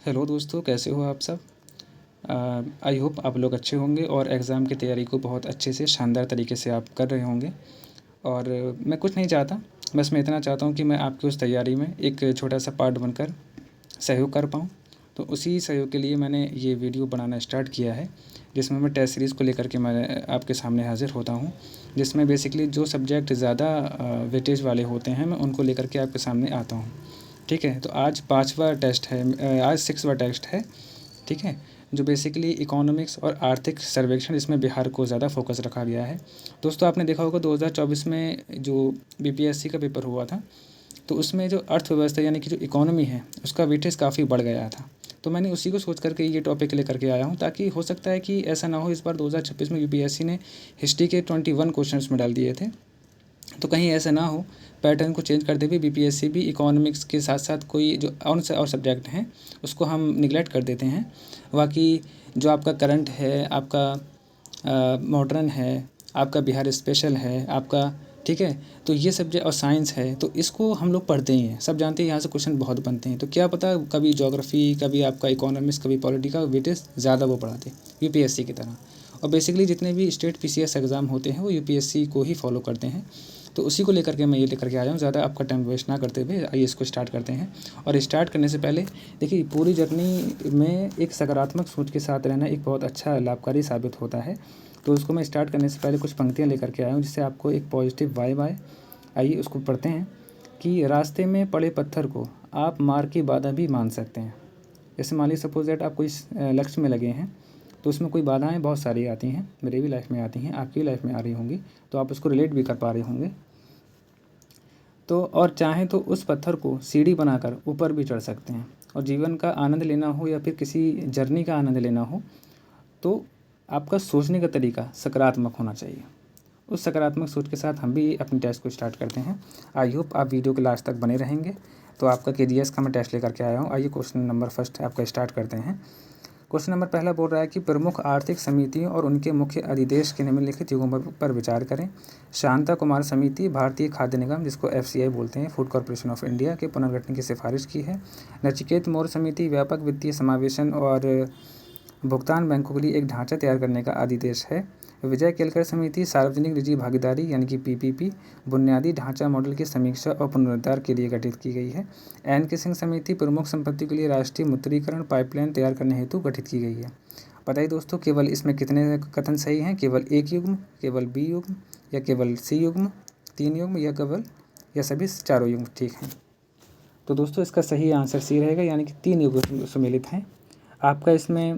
Hello दोस्तों, कैसे हो आप सब। आई होप आप लोग अच्छे होंगे और एग्ज़ाम की तैयारी को बहुत अच्छे से शानदार तरीके से आप कर रहे होंगे। और मैं कुछ नहीं चाहता, बस मैं इतना चाहता हूँ कि मैं आपकी उस तैयारी में एक छोटा सा पार्ट बनकर सहयोग कर पाऊँ। तो उसी सहयोग के लिए मैंने ये वीडियो बनाना स्टार्ट किया है, जिसमें मैं टेस्ट सीरीज़ को लेकर के मैं आपके सामने हाज़िर होता हूँ। जिसमें बेसिकली जो सब्जेक्ट ज़्यादा वेटेज वाले होते हैं, मैं उनको लेकर के आपके सामने आता हूँ। ठीक है, तो आज 5वां टेस्ट है, आज 6वां टेस्ट है। ठीक है, जो बेसिकली इकोनॉमिक्स और आर्थिक सर्वेक्षण, इसमें बिहार को ज़्यादा फोकस रखा गया है। दोस्तों, आपने देखा होगा 2024 में जो बीपीएससी का पेपर हुआ था, तो उसमें जो अर्थव्यवस्था यानी कि जो इकोनॉमी है, उसका वेटेज काफ़ी बढ़ गया था। तो मैंने उसी को सोच करके ये टॉपिक लेकर के आया हूँ, ताकि हो सकता है कि ऐसा ना हो इस बार 2026 में यूपीएससी ने हिस्ट्री के 21 क्वेश्चंस में डाल दिए थे। तो कहीं ऐसा ना हो, पैटर्न को चेंज करते हुए बीपीएससी भी इकोनॉमिक्स के साथ साथ कोई जो और सब्जेक्ट हैं उसको हम निगलेक्ट कर देते हैं। बाकी जो आपका करंट है, आपका मॉडर्न है, आपका बिहार स्पेशल है आपका, ठीक है, तो ये सब्जेक्ट और साइंस है, तो इसको हम लोग पढ़ते ही हैं, सब जानते हैं यहाँ से क्वेश्चन बहुत बनते हैं। तो क्या पता कभी ज्योग्राफी, कभी आपका इकोनॉमिक्स, कभी पॉलिटी का वेटेज ज़्यादा वो पढ़ा दे यूपीएससी की तरह। और बेसिकली जितने भी स्टेट पीसीएस एग्ज़ाम होते हैं वो यूपीएससी को ही फॉलो करते हैं। तो उसी को लेकर के मैं ये लेकर के आया हूँ। ज़्यादा आपका टाइम वेस्ट ना करते हुए आइए इसको स्टार्ट करते हैं। और स्टार्ट करने से पहले देखिए, पूरी जर्नी में एक सकारात्मक सोच के साथ रहना एक बहुत अच्छा लाभकारी साबित होता है। तो उसको मैं स्टार्ट करने से पहले कुछ पंक्तियाँ लेकर के आया हूँ, जिससे आपको एक पॉजिटिव वाइब आए। आइए उसको पढ़ते हैं कि रास्ते में पड़े पत्थर को आप मार्ग की बाधा भी मान सकते हैं। जैसे मान लीजिए सपोज दैट आप कोई लक्ष्य में लगे हैं, तो उसमें कोई बाधाएं बहुत सारी आती हैं, मेरे भी लाइफ में आती हैं, आपकी भी लाइफ में आ रही होंगी, तो आप उसको रिलेट भी कर पा रहे होंगे। तो और चाहें तो उस पत्थर को सीढ़ी बनाकर ऊपर भी चढ़ सकते हैं। और जीवन का आनंद लेना हो या फिर किसी जर्नी का आनंद लेना हो, तो आपका सोचने का तरीका सकारात्मक होना चाहिए। उस सकारात्मक सोच के साथ हम भी अपने टेस्ट को स्टार्ट करते हैं। आई होप आप वीडियो के लास्ट तक बने रहेंगे। तो आपका केजीएस का मैं टेस्ट लेकर के आया हूँ। आइए क्वेश्चन नंबर फर्स्ट आपका स्टार्ट करते हैं। क्वेश्चन नंबर पहला बोल रहा है कि प्रमुख आर्थिक समितियों और उनके मुख्य अधिदेश के निम्नलिखित युगों पर विचार करें। शांता कुमार समिति भारतीय खाद्य निगम, जिसको एफसीआई बोलते हैं, फूड कॉर्पोरेशन ऑफ इंडिया, के पुनर्गठन की सिफारिश की है। नचिकेत मौर्य समिति व्यापक वित्तीय समावेशन और भुगतान बैंकों के लिए एक ढांचा तैयार करने का आदेश है। विजय केलकर समिति सार्वजनिक निजी भागीदारी यानी कि पीपीपी बुनियादी ढांचा मॉडल की समीक्षा और पुनरुद्धार के लिए गठित की गई है। एन के सिंह समिति प्रमुख संपत्ति के लिए राष्ट्रीय मुद्रीकरण पाइपलाइन तैयार करने हेतु गठित की गई है। बताइए दोस्तों, केवल इसमें कितने कथन सही हैं? केवल एक युग्म, केवल बी युग्म, या केवल सी युग्म, तीन युग्म, या केवल या सभी चारों युग्म ठीक हैं? तो दोस्तों, इसका सही आंसर सी रहेगा, यानी कि तीन युग्म सम्मिलित हैं। आपका इसमें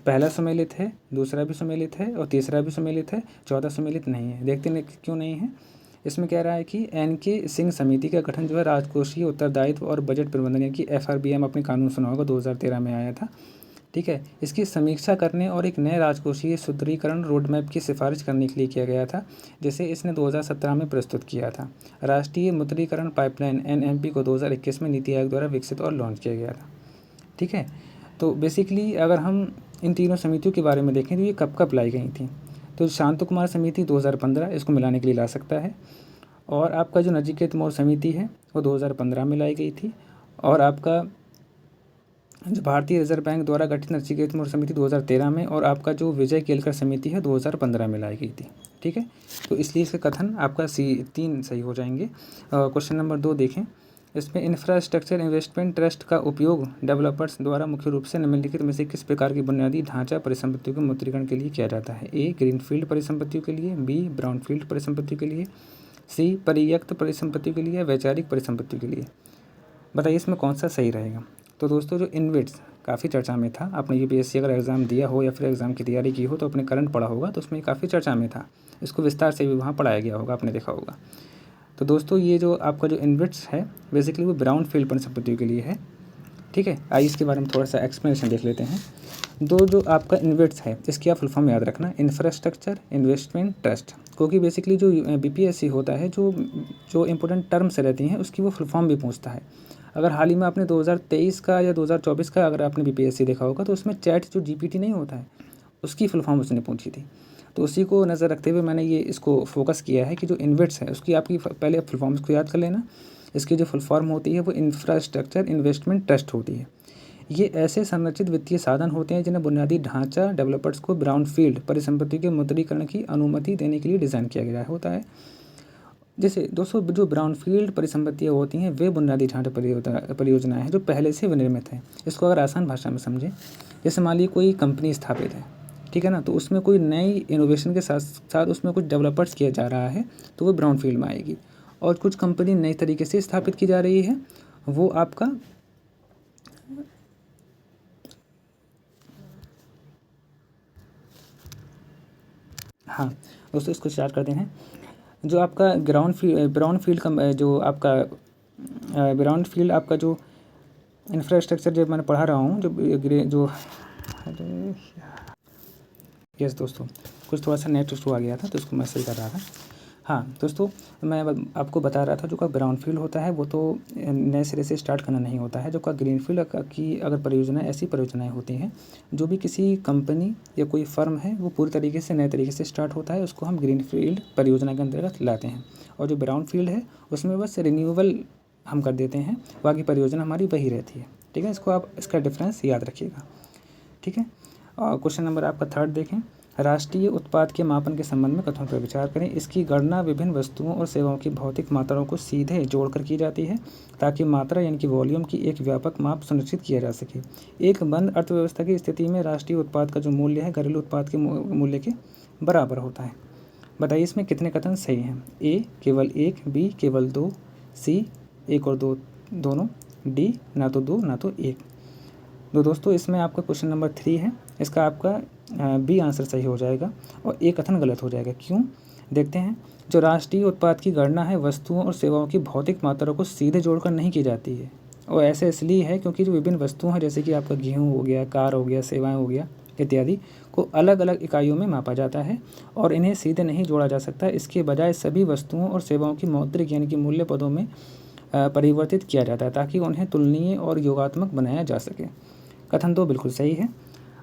पहला सम्मिलित है, दूसरा भी सम्मिलित है और तीसरा भी सम्मिलित है, चौथा सम्मिलित नहीं है। देखते हैं क्यों नहीं है। इसमें कह रहा है कि एन के सिंह समिति का गठन जो है राजकोषीय उत्तरदायित्व और बजट प्रबंधन यानी कि एफआरबीएम, अपने कानून सुना होगा, 2013 में आया था। ठीक है, इसकी समीक्षा करने और एक नए राजकोषीय सुदृढ़ीकरण रोडमैप की सिफारिश करने के लिए किया गया था, जिसे इसने 2017 में प्रस्तुत किया था। राष्ट्रीय मुद्रीकरण पाइपलाइन एनएमपी को 2021 में नीति आयोग द्वारा विकसित और लॉन्च किया गया था। ठीक है, तो बेसिकली अगर हम इन तीनों समितियों के बारे में देखें तो ये कब कब लाई गई थी, तो शांत कुमार समिति 2015 इसको मिलाने के लिए ला सकता है। और आपका जो नचिकेत मौर्य समिति है वो 2015 में लाई गई थी। और आपका जो भारतीय रिजर्व बैंक द्वारा गठित नचिकेत मौर्य समिति 2013 में, और आपका जो विजय केलकर समिति है 2015 में लाई गई थी। ठीक है, तो इसलिए इसका कथन आपका सी तीन सही हो जाएंगे। क्वेश्चन नंबर 2 देखें। इसमें इंफ्रास्ट्रक्चर इन्वेस्टमेंट ट्रस्ट का उपयोग डेवलपर्स द्वारा मुख्य रूप से निम्नलिखित में से किस प्रकार की बुनियादी ढांचा परिसंपत्तियों के मुद्रीकरण के लिए किया जाता है? ए, ग्रीनफील्ड परिसंपत्तियों के लिए, बी, ब्राउनफील्ड परिसंपत्तियों के लिए, सी, परित्यक्त परिसंपत्तियों के लिए, वैचारिक परिसंपत्तियों के लिए। बताइए इसमें कौन सा सही रहेगा? तो दोस्तों, जो इन्विट्स काफ़ी चर्चा में था, आपने यूपीएससी अगर एग्ज़ाम दिया हो या फिर एग्ज़ाम की तैयारी की हो तो अपने करंट पढ़ा होगा, तो उसमें काफ़ी चर्चा में था। इसको विस्तार से भी वहाँ पढ़ाया गया होगा, आपने देखा होगा। तो दोस्तों, ये जो आपका जो इन्विट्स है बेसिकली वो ब्राउन फील्ड परिसंपत्तियों के लिए है। ठीक है, आइए इसके बारे में थोड़ा सा एक्सप्लेनेशन देख लेते हैं। जो आपका इन्विट्स है इसकी आप फुल फॉर्म याद रखना, इंफ्रास्ट्रक्चर इन्वेस्टमेंट ट्रस्ट, क्योंकि बेसिकली जो बीपीएससी होता है, जो इंपॉर्टेंट टर्म्स रहती हैं उसकी वो फुल फॉर्म भी पूछता है। अगर हाल ही में आपने 2023 का या 2024 का अगर आपने बीपीएससी देखा होगा, तो उसमें चैट जो जीपीटी नहीं होता है उसकी फुल फॉर्म उसने पूछी थी। तो उसी को नज़र रखते हुए मैंने ये इसको फोकस किया है कि जो इन्विट्स है उसकी आपकी पहले फुल फॉर्म को याद कर लेना। इसकी जो फुल फॉर्म होती है वो इंफ्रास्ट्रक्चर इन्वेस्टमेंट ट्रस्ट होती है। ये ऐसे संरचित वित्तीय साधन होते हैं जिन्हें बुनियादी ढांचा डेवलपर्स को ब्राउनफील्ड परिसंपत्ति के मुद्रीकरण की अनुमति देने के लिए डिज़ाइन किया गया होता है। जैसे दोस्तों जो ब्राउनफील्ड परिसंपत्तियाँ होती हैं वे बुनियादी ढांचा परियोजनाएँ हैं जो पहले से विनिर्मित हैं। इसको अगर आसान भाषा में समझें, जैसे मान लीजिए कोई कंपनी स्थापित है, ठीक है ना, तो उसमें कोई नई इनोवेशन के साथ साथ उसमें कुछ डेवलपर्स किया जा रहा है तो वो ब्राउनफील्ड में आएगी। और कुछ कंपनी नई तरीके से स्थापित की जा रही है, वो आपका हाँ दोस्तों इसको स्टार्ट करते हैं। जो आपका ब्राउनफील्ड का जो आपका ब्राउनफील्ड आपका जो इंफ्रास्ट्रक्चर जब मैंने पढ़ा रहा हूँ जो अरे यस दोस्तों, कुछ थोड़ा सा नेट इशू आ गया था तो इसको मैं सही कर रहा था। हाँ दोस्तों, मैं आपको बता रहा था जो का ब्राउनफील्ड होता है वो तो नए सिरे से स्टार्ट करना नहीं होता है। जो का ग्रीनफील्ड की अगर परियोजना, ऐसी परियोजनाएं होती हैं जो भी किसी कंपनी या कोई फर्म है वो पूरी तरीके से नए तरीके से स्टार्ट होता है, उसको हम ग्रीनफील्ड परियोजना के अंतर्गत लाते हैं। और जो ब्राउनफील्ड है उसमें बस रिन्यूएबल हम कर देते हैं, बाकी परियोजना हमारी वही रहती है। ठीक है, इसको आप इसका डिफरेंस याद रखिएगा। ठीक है, और क्वेश्चन नंबर आपका 3 देखें। राष्ट्रीय उत्पाद के मापन के संबंध में कथनों पर विचार करें। इसकी गणना विभिन्न वस्तुओं और सेवाओं की भौतिक मात्राओं को सीधे जोड़कर की जाती है ताकि मात्रा यानी कि वॉल्यूम की एक व्यापक माप सुनिश्चित किया जा सके। एक बंद अर्थव्यवस्था की स्थिति में राष्ट्रीय उत्पाद का जो मूल्य है घरेलू उत्पाद के मूल्य के बराबर होता है। बताइए इसमें कितने कथन सही हैं? ए केवल 1, बी केवल 2, सी 1 और 2 दोनों, डी ना तो 2 ना तो 1। तो दोस्तों इसमें आपका क्वेश्चन नंबर 3 है, इसका आपका बी आंसर सही हो जाएगा और ए कथन गलत हो जाएगा। क्यों? देखते हैं। जो राष्ट्रीय उत्पाद की गणना है वस्तुओं और सेवाओं की भौतिक मात्रा को सीधे जोड़कर नहीं की जाती है, और ऐसे इसलिए है क्योंकि जो विभिन्न वस्तुएं हैं जैसे कि आपका गेहूँ हो गया, कार हो गया, सेवाएं हो गया इत्यादि को अलग अलग इकाइयों में मापा जाता है और इन्हें सीधे नहीं जोड़ा जा सकता। इसके बजाय सभी वस्तुओं और सेवाओं की मौद्रिक यानी कि मूल्य पदों में परिवर्तित किया जाता है ताकि उन्हें तुलनीय और योगात्मक बनाया जा सके। कथन 2 बिल्कुल सही है।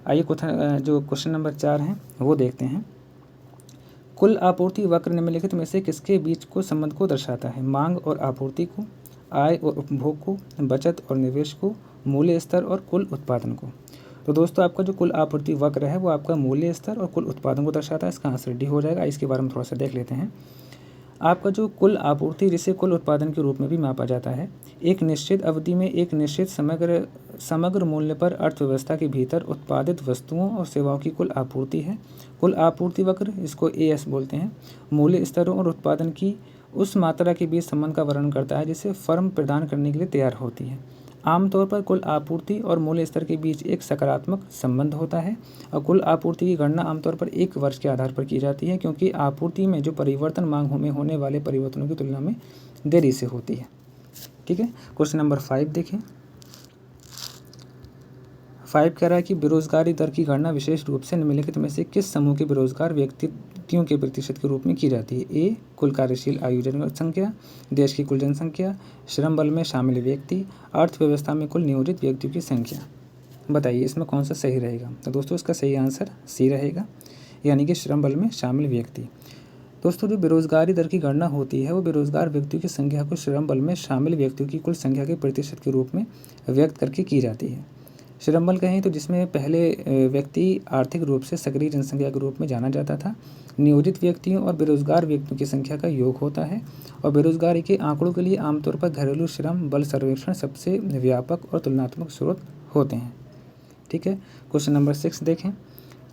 आइए जो क्वेश्चन नंबर 4 हैं वो देखते हैं। कुल आपूर्ति वक्र निम्नलिखित में से किसके बीच को संबंध को दर्शाता है? मांग और आपूर्ति को, आय और उपभोग को, बचत और निवेश को, मूल्य स्तर और कुल उत्पादन को। तो दोस्तों आपका जो कुल आपूर्ति वक्र है वो आपका मूल्य स्तर और कुल उत्पादन को दर्शाता है। इसका आंसर डी हो जाएगा। इसके बारे में थोड़ा सा देख लेते हैं। आपका जो कुल आपूर्ति जिसे कुल उत्पादन के रूप में भी मापा जाता है, एक निश्चित अवधि में एक निश्चित समग्र मूल्य पर अर्थव्यवस्था के भीतर उत्पादित वस्तुओं और सेवाओं की कुल आपूर्ति है। कुल आपूर्ति वक्र, इसको एएस बोलते हैं, मूल्य स्तरों और उत्पादन की उस मात्रा के बीच संबंध का वर्णन करता है जिसे फर्म प्रदान करने के लिए तैयार होती है। आमतौर पर कुल आपूर्ति और मूल्य स्तर के बीच एक सकारात्मक संबंध होता है और कुल आपूर्ति की गणना आमतौर पर 1 वर्ष के आधार पर की जाती है क्योंकि आपूर्ति में जो परिवर्तन मांग में होने वाले परिवर्तनों की तुलना में देरी से होती है। ठीक है, क्वेश्चन नंबर 5 देखें। 5 कह रहा है कि बेरोजगारी दर की गणना विशेष रूप से निम्नलिखित में से किस समूह के बेरोजगार व्यक्तियों के प्रतिशत के रूप में की जाती है? ए कुल कार्यशील आयु जनसंख्या, देश की कुल जनसंख्या, श्रम बल में शामिल व्यक्ति, अर्थव्यवस्था में कुल नियोजित व्यक्तियों की संख्या। बताइए इसमें कौन सा सही रहेगा? तो दोस्तों इसका सही आंसर सी रहेगा, यानी कि श्रम बल में शामिल व्यक्ति। दोस्तों जो बेरोजगारी दर की गणना होती है वो बेरोजगार व्यक्तियों की संख्या को श्रम बल में शामिल व्यक्तियों की कुल संख्या के प्रतिशत के रूप में व्यक्त करके की जाती है। श्रम बल कहें तो जिसमें पहले व्यक्ति आर्थिक रूप से सक्रिय जनसंख्या के रूप में जाना जाता था, नियोजित व्यक्तियों और बेरोजगार व्यक्तियों की संख्या का योग होता है। और बेरोजगारी के आंकड़ों के लिए आमतौर पर घरेलू श्रम बल सर्वेक्षण सबसे व्यापक और तुलनात्मक स्रोत होते हैं। ठीक है, क्वेश्चन नंबर 6 देखें।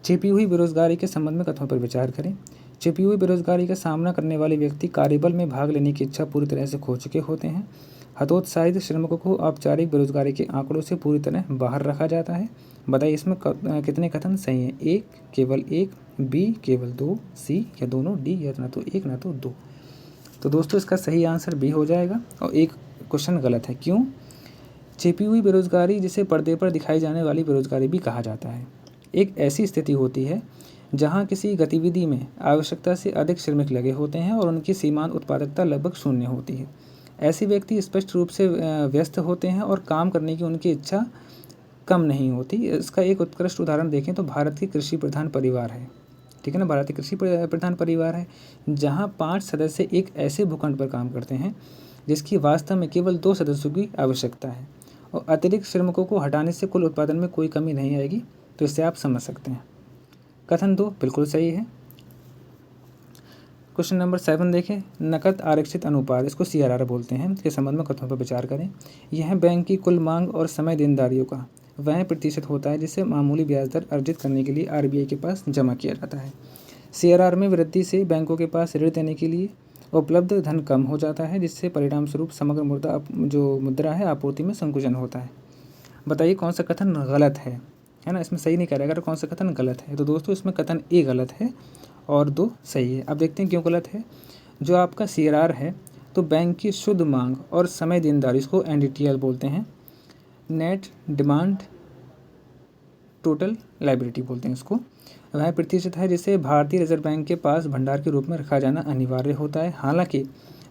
छिपी हुई बेरोजगारी के संबंध में कथनों पर विचार करें। छिपी हुई बेरोजगारी का सामना करने वाले व्यक्ति कार्यबल में भाग लेने की इच्छा पूरी तरह से खो चुके होते हैं। हतोत्साहित श्रमिकों को औपचारिक बेरोजगारी के आंकड़ों से पूरी तरह बाहर रखा जाता है। बताइए इसमें कितने कथन सही हैं? ए केवल 1, बी केवल 2, सी या दोनों, डी या ना तो 1 ना तो 2। तो दोस्तों इसका सही आंसर बी हो जाएगा और एक क्वेश्चन गलत है। क्यों? छिपी हुई बेरोजगारी जिसे पर्दे पर दिखाई जाने वाली बेरोजगारी भी कहा जाता है, एक ऐसी स्थिति होती है जहां किसी गतिविधि में आवश्यकता से अधिक श्रमिक लगे होते हैं और उनकी सीमांत उत्पादकता लगभग शून्य होती है। ऐसे व्यक्ति स्पष्ट रूप से व्यस्त होते हैं और काम करने की उनकी इच्छा कम नहीं होती। इसका एक उत्कृष्ट उदाहरण देखें तो भारत की कृषि प्रधान परिवार है। ठीक है ना, भारत की कृषि प्रधान परिवार है जहां 5 सदस्य एक ऐसे भूखंड पर काम करते हैं जिसकी वास्तव में केवल 2 सदस्यों की आवश्यकता है और अतिरिक्त श्रमिकों को हटाने से कुल उत्पादन में कोई कमी नहीं आएगी। तो इससे आप समझ सकते हैं। कथन 2 बिल्कुल सही है। क्वेश्चन नंबर 7 देखें, नकद आरक्षित अनुपात, इसको CRR बोलते हैं, के संबंध में कथनों पर विचार करें। यह बैंक की कुल मांग और समय देनदारियों का वह प्रतिशत होता है जिसे मामूली ब्याज दर अर्जित करने के लिए RBI के पास जमा किया जाता है। CRR में वृद्धि से बैंकों के पास ऋण देने के लिए उपलब्ध धन कम हो जाता है, जिससे परिणाम स्वरूप समग्र मुद्रा है आपूर्ति में संकुचन होता है। बताइए कौन सा कथन गलत है ना। इसमें सही नहीं कह रहा है, अगर कौन सा कथन गलत है तो दोस्तों इसमें कथन A गलत है और 2 सही है। अब देखते हैं क्यों गलत है। जो आपका CRR है तो बैंक की शुद्ध मांग और समय देनदारी, इसको NDTL बोलते हैं, नेट डिमांड टोटल लाइबिलिटी बोलते हैं इसको, वह प्रतिशत है जिसे भारतीय रिजर्व बैंक के पास भंडार के रूप में रखा जाना अनिवार्य होता है। हालांकि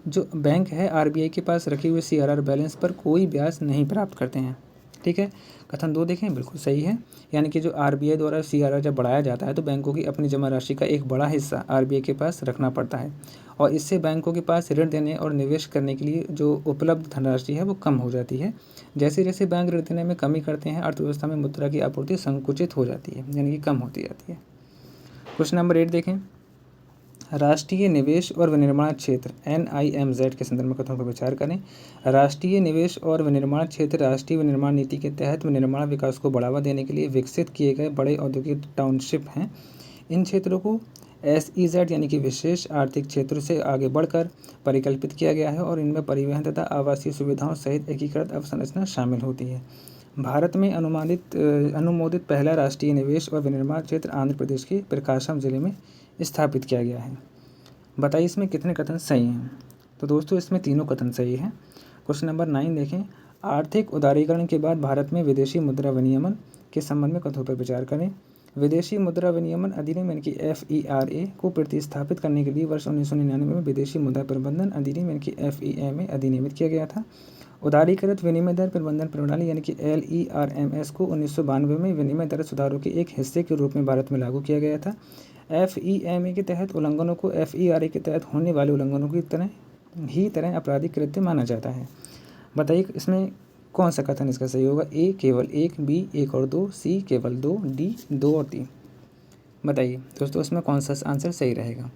जो बैंक है RBI के पास रखे हुए CRR बैलेंस पर कोई ब्याज नहीं प्राप्त करते हैं। ठीक है। कथन 2 देखें, बिल्कुल सही है। यानी कि जो RBI द्वारा CRR जब बढ़ाया जाता है तो बैंकों की अपनी जमा राशि का एक बड़ा हिस्सा RBI के पास रखना पड़ता है और इससे बैंकों के पास ऋण देने और निवेश करने के लिए जो उपलब्ध धनराशि है वो कम हो जाती है। जैसे जैसे बैंक ऋण देने में कमी करते हैं, अर्थव्यवस्था में मुद्रा की आपूर्ति संकुचित हो जाती है, यानी कि कम होती जाती है। क्वेश्चन नंबर 8 देखें, राष्ट्रीय निवेश और विनिर्माण क्षेत्र NIMZ के संदर्भ में कथनों पर विचार करें। राष्ट्रीय निवेश और विनिर्माण क्षेत्र राष्ट्रीय विनिर्माण नीति के तहत विनिर्माण विकास को बढ़ावा देने के लिए विकसित किए गए बड़े औद्योगिक टाउनशिप हैं। इन क्षेत्रों को SEZ यानी कि विशेष आर्थिक क्षेत्रों से आगे बढ़कर परिकल्पित किया गया है और इनमें परिवहन तथा आवासीय सुविधाओं सहित एकीकृत अवसंरचना शामिल होती है। भारत में अनुमोदित पहला राष्ट्रीय निवेश और विनिर्माण क्षेत्र आंध्र प्रदेश के प्रकाशम जिले में स्थापित किया गया है। बताइए इसमें कितने कथन सही हैं। तो दोस्तों इसमें तीनों कथन सही हैं। क्वेश्चन नंबर 9 देखें, आर्थिक उदारीकरण के बाद भारत में विदेशी मुद्रा विनियमन के संबंध में कथनों पर विचार करें। विदेशी मुद्रा विनियमन अधिनियम यानी कि FERA को प्रतिस्थापित करने के लिए वर्ष 1999 में विदेशी मुद्रा प्रबंधन अधिनियम यानी कि FEMA अधिनियमित किया गया था। उदारीकृत विनिमय दर प्रबंधन प्रणाली यानी कि LERMS को 1992 में विनिमय दर सुधारों के एक हिस्से के रूप में भारत में लागू किया गया था। FEMA के तहत उल्लंघनों को FERA के तहत होने वाले उल्लंघनों की तरह आपराधिक कृत्य माना जाता है। बताइए इसमें कौन सा कथन इसका सही होगा। A केवल 1, B 1 और 2, C केवल 2, D 2 और 3। बताइए दोस्तों इसमें कौन सा आंसर सही रहेगा।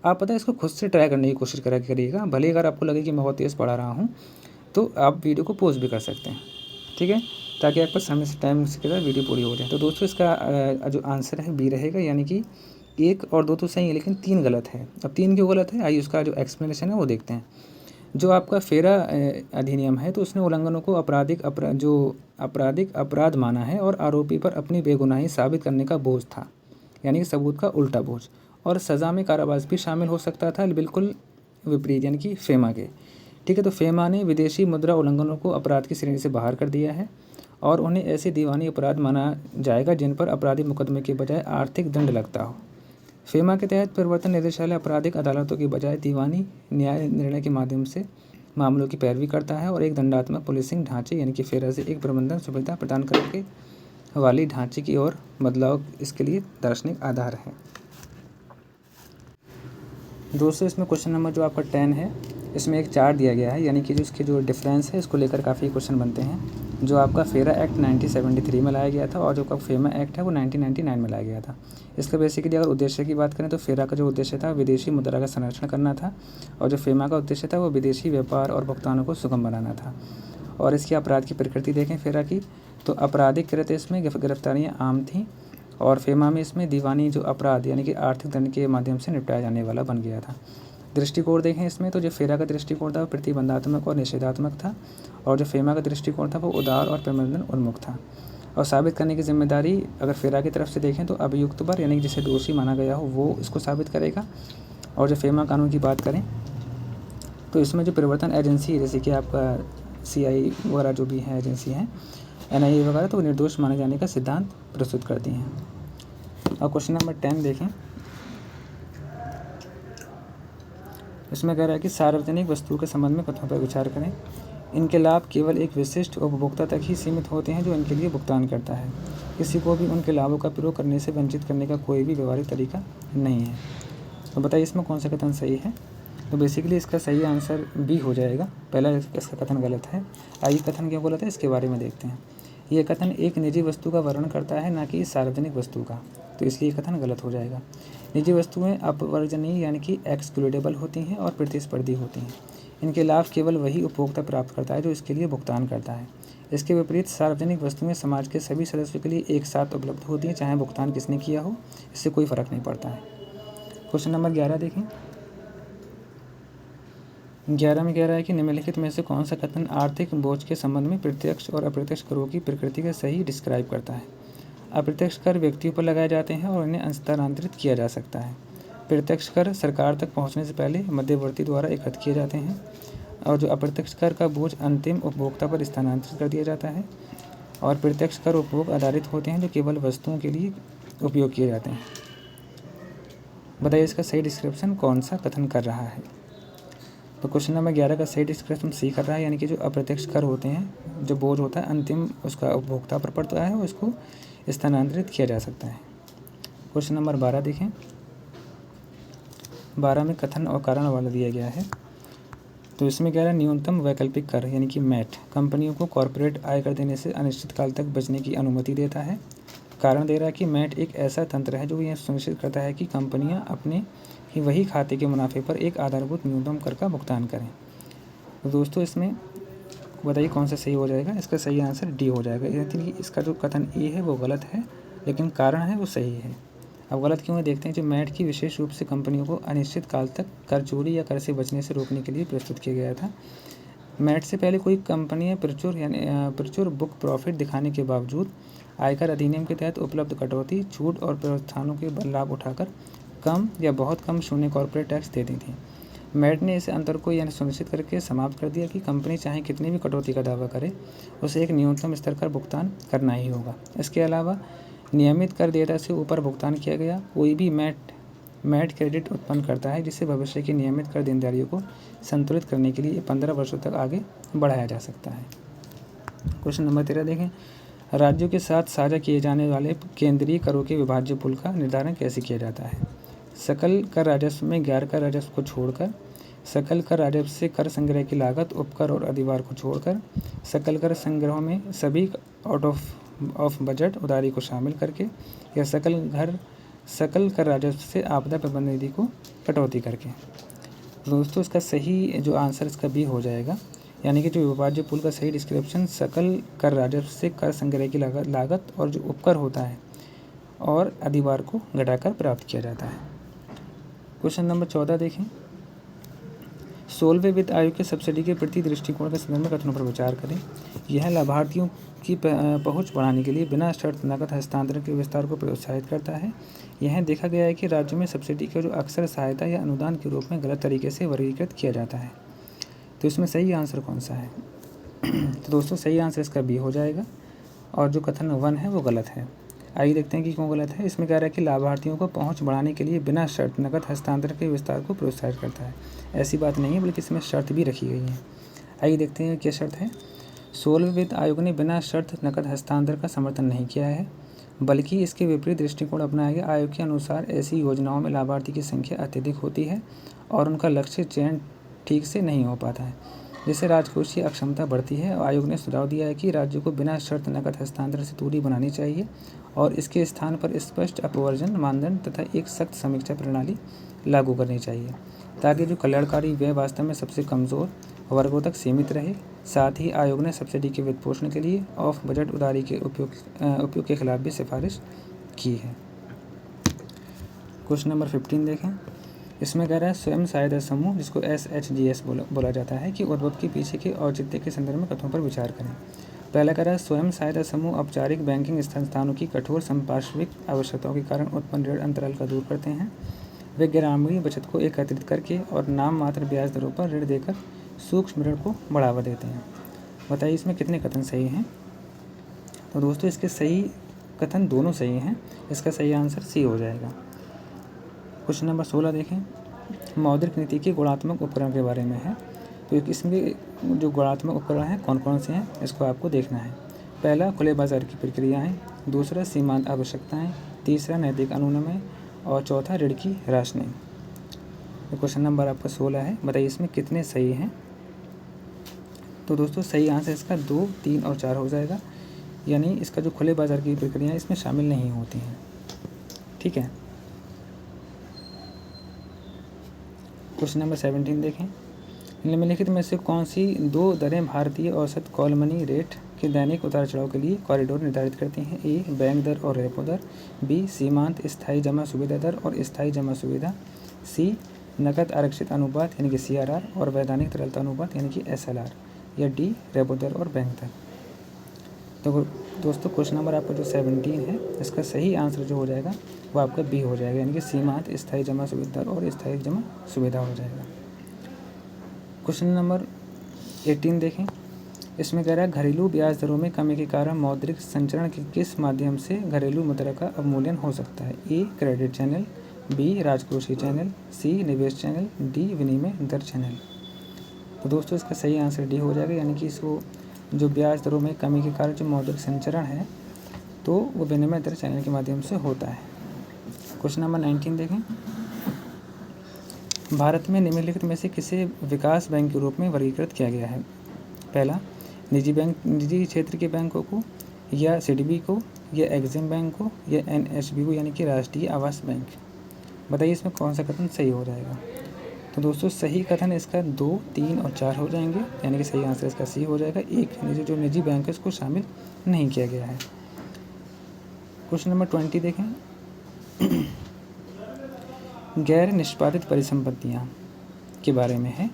आप पता है इसको खुद से ट्राई करने की कोशिश करिएगा। भले अगर आपको लगे कि मैं बहुत तेज़ पढ़ा रहा हूँ तो आप वीडियो को पॉज भी कर सकते हैं, ठीक है, ताकि आपका समय से टाइम के साथ वीडियो पूरी हो जाए। तो दोस्तों इसका जो आंसर है B रहेगा, यानी कि 1 और 2 तो सही है लेकिन 3 गलत है। अब 3 क्यों गलत है, आइए उसका जो एक्सप्लेनेशन है वो देखते हैं। जो आपका फेरा अधिनियम है तो उसने उल्लंघनों को आपराधिक अपराध माना है और आरोपी पर अपनी बेगुनाही साबित करने का बोझ था, यानी कि सबूत का उल्टा बोझ, और सज़ा में कारावास भी शामिल हो सकता था, बिल्कुल विपरीत यानी कि फेमा के। ठीक है, तो फेमा ने विदेशी मुद्रा उल्लंघनों को अपराध की श्रेणी से बाहर कर दिया है और उन्हें ऐसे दीवानी अपराध माना जाएगा जिन पर अपराधी मुकदमे के बजाय आर्थिक दंड लगता हो। फेमा के तहत प्रवर्तन निदेशालय आपराधिक अदालतों की बजाय दीवानी न्याय निर्णय के माध्यम से मामलों की पैरवी करता है और एक दंडात्मक पुलिसिंग ढांचे यानी कि फेरा से एक प्रबंधन सुविधा प्रदान करके वाली ढांचे की ओर बदलाव इसके लिए दार्शनिक आधार है। दोस्तों इसमें क्वेश्चन नंबर जो आपका 10 है इसमें एक चार्ट दिया गया है, यानी कि जो इसके जो डिफरेंस है इसको लेकर काफ़ी क्वेश्चन बनते हैं। जो आपका फेरा एक्ट 1973 में लाया गया था और जो का फेमा एक्ट है वो 1999 में लाया गया था। इसका बेसिकली अगर उद्देश्य की बात करें तो फेरा का जो उद्देश्य था विदेशी मुद्रा का संरक्षण करना था और जो फेमा का उद्देश्य था वो विदेशी व्यापार और भुगतानों को सुगम बनाना था। और इसकी अपराध की प्रकृति देखें फेरा की, तो आपराधिक कृत्य इसमें गिरफ्तारियाँ आम थीं और फेमा में इसमें दीवानी जो अपराध यानी कि आर्थिक दंड के माध्यम से निपटाया जाने वाला बन गया था। दृष्टिकोण देखें इसमें तो जो फेरा का दृष्टिकोण था वो प्रतिबंधात्मक और निषेधात्मक था और जो फेमा का दृष्टिकोण था वो उदार और प्रबंधन उन्मुख था। और साबित करने की जिम्मेदारी अगर फेरा की तरफ से देखें तो अभियुक्त पर यानी कि जिसे दोषी माना गया हो वो इसको साबित करेगा। और जो फेमा कानून की बात करें तो इसमें जो प्रवर्तन एजेंसी जैसे कि आपका CI वगैरह जो भी है एजेंसी हैं NIA वगैरह, तो निर्दोष माने जाने का सिद्धांत प्रस्तुत करती हैं। और क्वेश्चन नंबर 10 देखें, इसमें कह रहा है कि सार्वजनिक वस्तुओं के संबंध में कथनों पर विचार करें। इनके लाभ केवल एक विशिष्ट उपभोक्ता तक ही सीमित होते हैं जो इनके लिए भुगतान करता है। किसी को भी उनके लाभों का प्रयोग करने से वंचित करने का कोई भी व्यवहारिक तरीका नहीं है। तो बताइए इसमें कौन सा कथन सही है। तो बेसिकली इसका सही आंसर बी हो जाएगा। पहला इसका कथन गलत है। आइए कथन क्यों गलत है इसके बारे में देखते हैं। ये कथन एक निजी वस्तु का वर्णन करता है, ना कि सार्वजनिक वस्तु का, तो इसलिए कथन गलत हो जाएगा। निजी वस्तुएं अपवर्जनीय यानी कि एक्सक्लूडेबल होती हैं और प्रतिस्पर्धी होती हैं। इनके लाभ केवल वही उपभोक्ता प्राप्त करता है जो इसके लिए भुगतान करता है। इसके विपरीत सार्वजनिक वस्तुएं समाज के सभी सदस्यों के लिए एक साथ उपलब्ध होती हैं, चाहे भुगतान किसने किया हो, इससे कोई फर्क नहीं पड़ता है। क्वेश्चन नंबर 11 देखें। 11 में कह रहा है कि निम्नलिखित में से कौन सा कथन आर्थिक बोझ के संबंध में प्रत्यक्ष और अप्रत्यक्ष करों की प्रकृति का सही डिस्क्राइब करता है। अप्रत्यक्ष कर व्यक्तियों पर लगाए जाते हैं और इन्हें स्थानांतरित किया जा सकता है। प्रत्यक्ष कर सरकार तक पहुंचने से पहले मध्यवर्ती द्वारा एकत्र किए जाते हैं, और जो अप्रत्यक्ष कर का बोझ अंतिम उपभोक्ता पर स्थानांतरित कर दिया जाता है। और प्रत्यक्ष कर उपभोग आधारित होते हैं जो केवल वस्तुओं के लिए उपयोग किए जाते हैं। बताइए इसका सही डिस्क्रिप्शन कौन सा कथन कर रहा है। तो क्वेश्चन नंबर 11 का सही डिस्क्रिप्शन सी कर रहा है, यानी कि जो अप्रत्यक्ष कर होते हैं, जो बोझ होता है अंतिम उसका उपभोक्ता पर पड़ता है और इसको स्थानांतरित किया जा सकता है। क्वेश्चन नंबर 12 देखें। 12 में कथन और कारण वाला दिया गया है। तो इसमें कह रहा है न्यूनतम वैकल्पिक कर यानी कि मैट कंपनियों को कॉरपोरेट आयकर देने से अनिश्चित काल तक बचने की अनुमति देता है। कारण दे रहा है कि मैट एक ऐसा तंत्र है जो यह सुनिश्चित करता है कि कंपनियां अपने ही वही खाते के मुनाफे पर एक आधारभूत न्यूनतम कर का भुगतान करें। तो दोस्तों इसमें बताइए कौन सा सही हो जाएगा। इसका सही आंसर डी हो जाएगा, यानी कि इसका जो कथन ए है वो गलत है, लेकिन कारण है वो सही है। अब गलत क्यों है देखते हैं। जो मैट की विशेष रूप से कंपनियों को अनिश्चित काल तक कर चोरी या कर से बचने से रोकने के लिए प्रस्तुत किया गया था। मैट से पहले कोई कंपनियां प्रचुर बुक प्रॉफिट दिखाने के बावजूद आयकर अधिनियम के तहत उपलब्ध कटौती, छूट और व्यवस्थाओं के लाभ उठाकर कम या बहुत कम शून्य कॉर्पोरेट टैक्स देती थी। मैट ने इस अंतर को यह सुनिश्चित करके समाप्त कर दिया कि कंपनी चाहे कितनी भी कटौती का दावा करे, उसे एक न्यूनतम स्तर का भुगतान करना ही होगा। इसके अलावा नियमित कर देयता से ऊपर भुगतान किया गया कोई भी मैट क्रेडिट उत्पन्न करता है, जिससे भविष्य की नियमित कर देनदारियों को संतुलित करने के लिए 15 वर्षों तक आगे बढ़ाया जा सकता है। क्वेश्चन नंबर 13 देखें। राज्यों के साथ साझा किए जाने वाले केंद्रीय करों के विभाज्य पुल का निर्धारण कैसे किया जाता है। सकल कर राजस्व में गैर कर राजस्व को छोड़कर, सकल कर राजस्व से कर संग्रह की लागत, उपकर और अधिभार को छोड़कर, सकल कर संग्रह में सभी आउट ऑफ बजट उधारी को शामिल करके, या सकल कर राजस्व से आपदा प्रबंधन निधि को कटौती करके। दोस्तों इसका सही जो आंसर इसका बी हो जाएगा, यानी कि जो विभाज्य पुल का सही डिस्क्रिप्शन सकल कर राजस्व से कर संग्रह की लागत और जो उपकर होता है और अधिभार को घटाकर प्राप्त किया जाता है। क्वेश्चन नंबर 14 देखें। 16वें वित्त आयोग के सब्सिडी के प्रति दृष्टिकोण के संदर्भ में कथनों पर विचार करें। यह लाभार्थियों की पहुंच बढ़ाने के लिए बिना शर्त नकद हस्तांतरण के विस्तार को प्रोत्साहित करता है। यह देखा गया है कि राज्यों में सब्सिडी को जो अक्सर सहायता या अनुदान के रूप में गलत तरीके से वर्गीकृत किया जाता है। तो इसमें सही आंसर कौन सा है। तो दोस्तों सही आंसर इसका बी हो जाएगा, और जो कथन 1 है वो गलत है। आइए देखते हैं कि क्यों गलत है। इसमें कह रहा है कि लाभार्थियों को पहुंच बढ़ाने के लिए बिना शर्त नकद हस्तांतरण के विस्तार को प्रोत्साहित करता है। ऐसी बात नहीं है, बल्कि इसमें शर्त भी रखी गई है। आइए देखते हैं क्या शर्त है। 16वें वित्त आयोग ने बिना शर्त नकद हस्तांतरण का समर्थन नहीं किया है, बल्कि इसके विपरीत दृष्टिकोण अपनाया गया। आयोग के अनुसार ऐसी योजनाओं में लाभार्थी की संख्या अत्यधिक होती है और उनका लक्ष्य चयन ठीक से नहीं हो पाता है, जिससे राजकोषीय अक्षमता बढ़ती है। आयोग ने सुझाव दिया है कि राज्यों को बिना शर्त नकद हस्तांतरण से दूरी बनानी चाहिए और इसके स्थान पर स्पष्ट अपवर्जन मानदंड तथा एक सख्त समीक्षा प्रणाली लागू करनी चाहिए, ताकि जो कल्याणकारी व्यय वास्तव में सबसे कमज़ोर वर्गों तक सीमित रहे। साथ ही आयोग ने सब्सिडी के वित्त पोषण के लिए ऑफ बजट उधारी के उपयोग के खिलाफ भी सिफारिश की है। क्वेश्चन नंबर 15 देखें। इसमें कह रहा है स्वयं सहायता समूह, जिसको SHGS बोला जाता है, कि उद्भव के पीछे के औचित्य के संदर्भ में कथनों पर विचार करें। पहला कह रहा है स्वयं सहायता समूह औपचारिक बैंकिंग संस्थानों की कठोर संपार्श्विक आवश्यकताओं के कारण उत्पन्न ऋण अंतराल का दूर करते हैं। वे ग्रामीण बचत को एकत्रित करके और नाम मात्र ब्याज दरों पर ऋण देकर सूक्ष्म ऋण को बढ़ावा देते हैं। बताइए इसमें कितने कथन सही हैं। तो दोस्तों इसके सही कथन दोनों सही हैं। इसका सही आंसर सी हो जाएगा। क्वेश्चन नंबर 16 देखें। मौद्रिक नीति के गुणात्मक उपकरण के बारे में है। तो इसमें जो गुणात्मक उपकरण हैं कौन कौन से हैं, इसको आपको देखना है। पहला खुले बाजार की प्रक्रियाएं, दूसरा सीमांत आवश्यकताएं, तीसरा नैतिक अनुनय और चौथा ऋण की राशनिंग। तो क्वेश्चन नंबर आपका 16 है, बताइए इसमें कितने सही हैं। तो दोस्तों सही आंसर इसका 2, 3 और 4 हो जाएगा, यानी इसका जो खुले बाज़ार की प्रक्रिया इसमें शामिल नहीं होती हैं। ठीक है, क्वेश्चन नंबर 17 देखें, निम्नलिखित में से कौन सी 2 दरें भारतीय औसत कॉल मनी रेट के दैनिक उतार चढ़ाव के लिए कॉरिडोर निर्धारित करती हैं। ए बैंक दर और रेपो दर, बी सीमांत स्थायी जमा सुविधा दर और स्थायी जमा सुविधा, सी नकद आरक्षित अनुपात यानी कि CRR और वैधानिक तरलता अनुपात यानी कि SLR, या डी रेपो दर और बैंक दर। तो दोस्तों क्वेश्चन नंबर आपका जो 17 है इसका सही आंसर जो हो जाएगा वो आपका बी हो जाएगा, यानी कि सीमांत स्थायी जमा सुविधा दर और स्थायी जमा सुविधा हो जाएगा। क्वेश्चन नंबर 18 देखें, इसमें कह रहा है घरेलू ब्याज दरों में कमी के कारण मौद्रिक संचरण के किस माध्यम से घरेलू मुद्रा का अवमूल्यन हो सकता है। ए क्रेडिट चैनल, बी राजकोषीय चैनल, सी निवेश चैनल, डी विनिमय दर चैनल। तो दोस्तों इसका सही आंसर डी हो जाएगा, यानी कि इसको जो ब्याज दरों में कमी के कारण जो मौद्रिक संचरण है तो वो विनिमय दर चैनल के माध्यम से होता है। क्वेश्चन नंबर 19 देखें, भारत में निम्नलिखित में से किसे विकास बैंक के रूप में वर्गीकृत किया गया है। पहला, निजी क्षेत्र के बैंकों को, या CDB को, या एग्जिम बैंक को, या NHB को यानी कि राष्ट्रीय आवास बैंक। बताइए इसमें कौन सा कथन सही हो जाएगा। तो दोस्तों सही कथन इसका 2, 3 और 4 हो जाएंगे, यानी कि सही आंसर इसका सी हो जाएगा। एक जो निजी बैंक है इसको शामिल नहीं किया गया है। क्वेश्चन नंबर 20 देखें, गैर निष्पादित परिसंपत्तियां के बारे में है।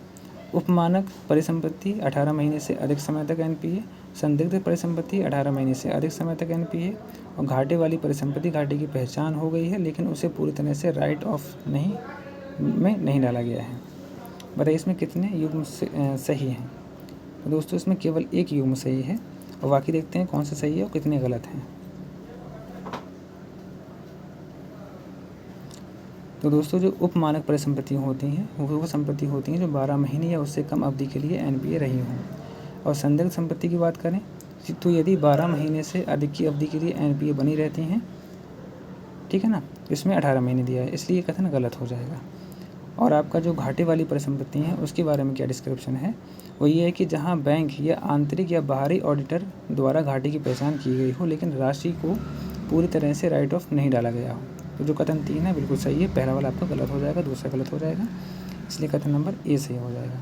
उपमानक परिसंपत्ति 18 महीने से अधिक समय तक NPA, संदिग्ध परिसंपत्ति 18 महीने से अधिक समय तक NPA, और घाटे वाली परिसंपत्ति घाटे की पहचान हो गई है लेकिन उसे पूरी तरह से राइट ऑफ नहीं डाला गया है। बताइए इसमें कितने युग्म सही हैं। तो दोस्तों इसमें केवल एक युग्म सही है और बाकी देखते हैं कौन सा सही है और कितने गलत हैं। तो दोस्तों जो उपमानक परिसंपत्तियाँ होती हैं वो संपत्ति होती हैं जो 12 महीने या उससे कम अवधि के लिए NPA रही हों। और संदिग्ध संपत्ति की बात करें तो यदि 12 महीने से अधिक की अवधि के लिए NPA बनी रहती हैं, ठीक है ना, इसमें 18 महीने दिया है, इसलिए कथन गलत हो जाएगा। और आपका जो घाटे वाली परिसंपत्ति है उसके बारे में क्या डिस्क्रिप्शन है, वो ये है कि जहाँ बैंक या आंतरिक या बाहरी ऑडिटर द्वारा घाटे की पहचान की गई हो लेकिन राशि को पूरी तरह से राइट ऑफ नहीं डाला गया हो। तो जो कथन 3 है बिल्कुल सही है, पहला वाला आपका गलत हो जाएगा, दूसरा गलत हो जाएगा, इसलिए कथन नंबर ए सही हो जाएगा।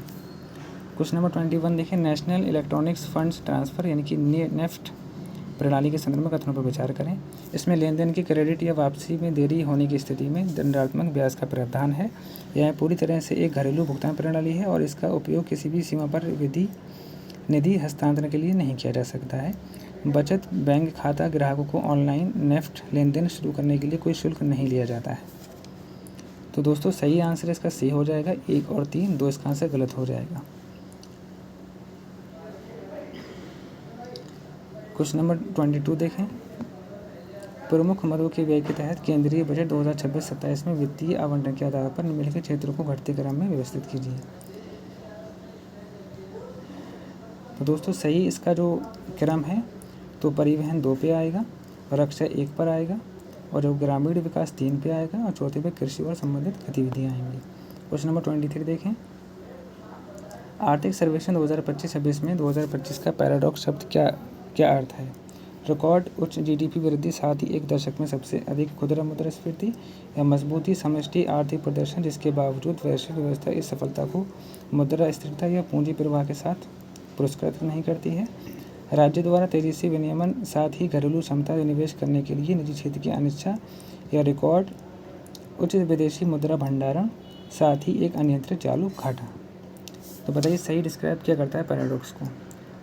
क्वेश्चन नंबर 21 देखें, नेशनल इलेक्ट्रॉनिक्स फंड्स ट्रांसफ़र यानी कि नेफ्ट प्रणाली के संदर्भ में कथनों पर विचार करें। इसमें लेन देन की क्रेडिट या वापसी में देरी होने की स्थिति में दंडात्मक ब्याज का प्रावधान है। यह पूरी तरह से एक घरेलू भुगतान प्रणाली है और इसका उपयोग किसी भी सीमा पर निधि हस्तांतरण के लिए नहीं किया जा सकता है। बचत बैंक खाता ग्राहकों को ऑनलाइन नेफ्ट लेन देन शुरू करने के लिए कोई शुल्क नहीं लिया जाता है। तो दोस्तों सही आंसर इसका सी हो जाएगा, 1 और 3, 2 इसका आंसर गलत हो जाएगा। क्वेश्चन नंबर 22 देखें, प्रमुख मदों के व्यय के तहत केंद्रीय बजट 2026-27 में वित्तीय आवंटन के आधार पर निम्नलिखित क्षेत्रों को घटते क्रम में व्यवस्थित कीजिए। तो दोस्तों सही इसका जो क्रम है तो परिवहन 2 पे आएगा, रक्षा 1 पर आएगा, और जो ग्रामीण विकास 3 पे आएगा, और चौथे पे कृषि और संबंधित गतिविधियाँ आएंगी। क्वेश्चन नंबर 23 देखें, आर्थिक सर्वेक्षण 2025-26 में 2025 का पैराडॉक्स शब्द क्या अर्थ है। रिकॉर्ड उच्च GDP वृद्धि, साथ ही एक दशक में सबसे अधिक खुदरा मुद्रास्फीति, या मजबूती समष्टि आर्थिक प्रदर्शन जिसके बावजूद वैश्विक व्यवस्था इस सफलता को मुद्रा स्थिरता या पूंजी प्रवाह के साथ पुरस्कृत नहीं करती है। राज्य द्वारा तेजी से विनियमन, साथ ही घरेलू क्षमता निवेश करने के लिए निजी क्षेत्र की अनिच्छा, या रिकॉर्ड उच्च विदेशी मुद्रा भंडारण, साथ ही एक अनियंत्रित चालू घाटा। तो बताइए सही डिस्क्राइब क्या करता है पैराडॉक्स को।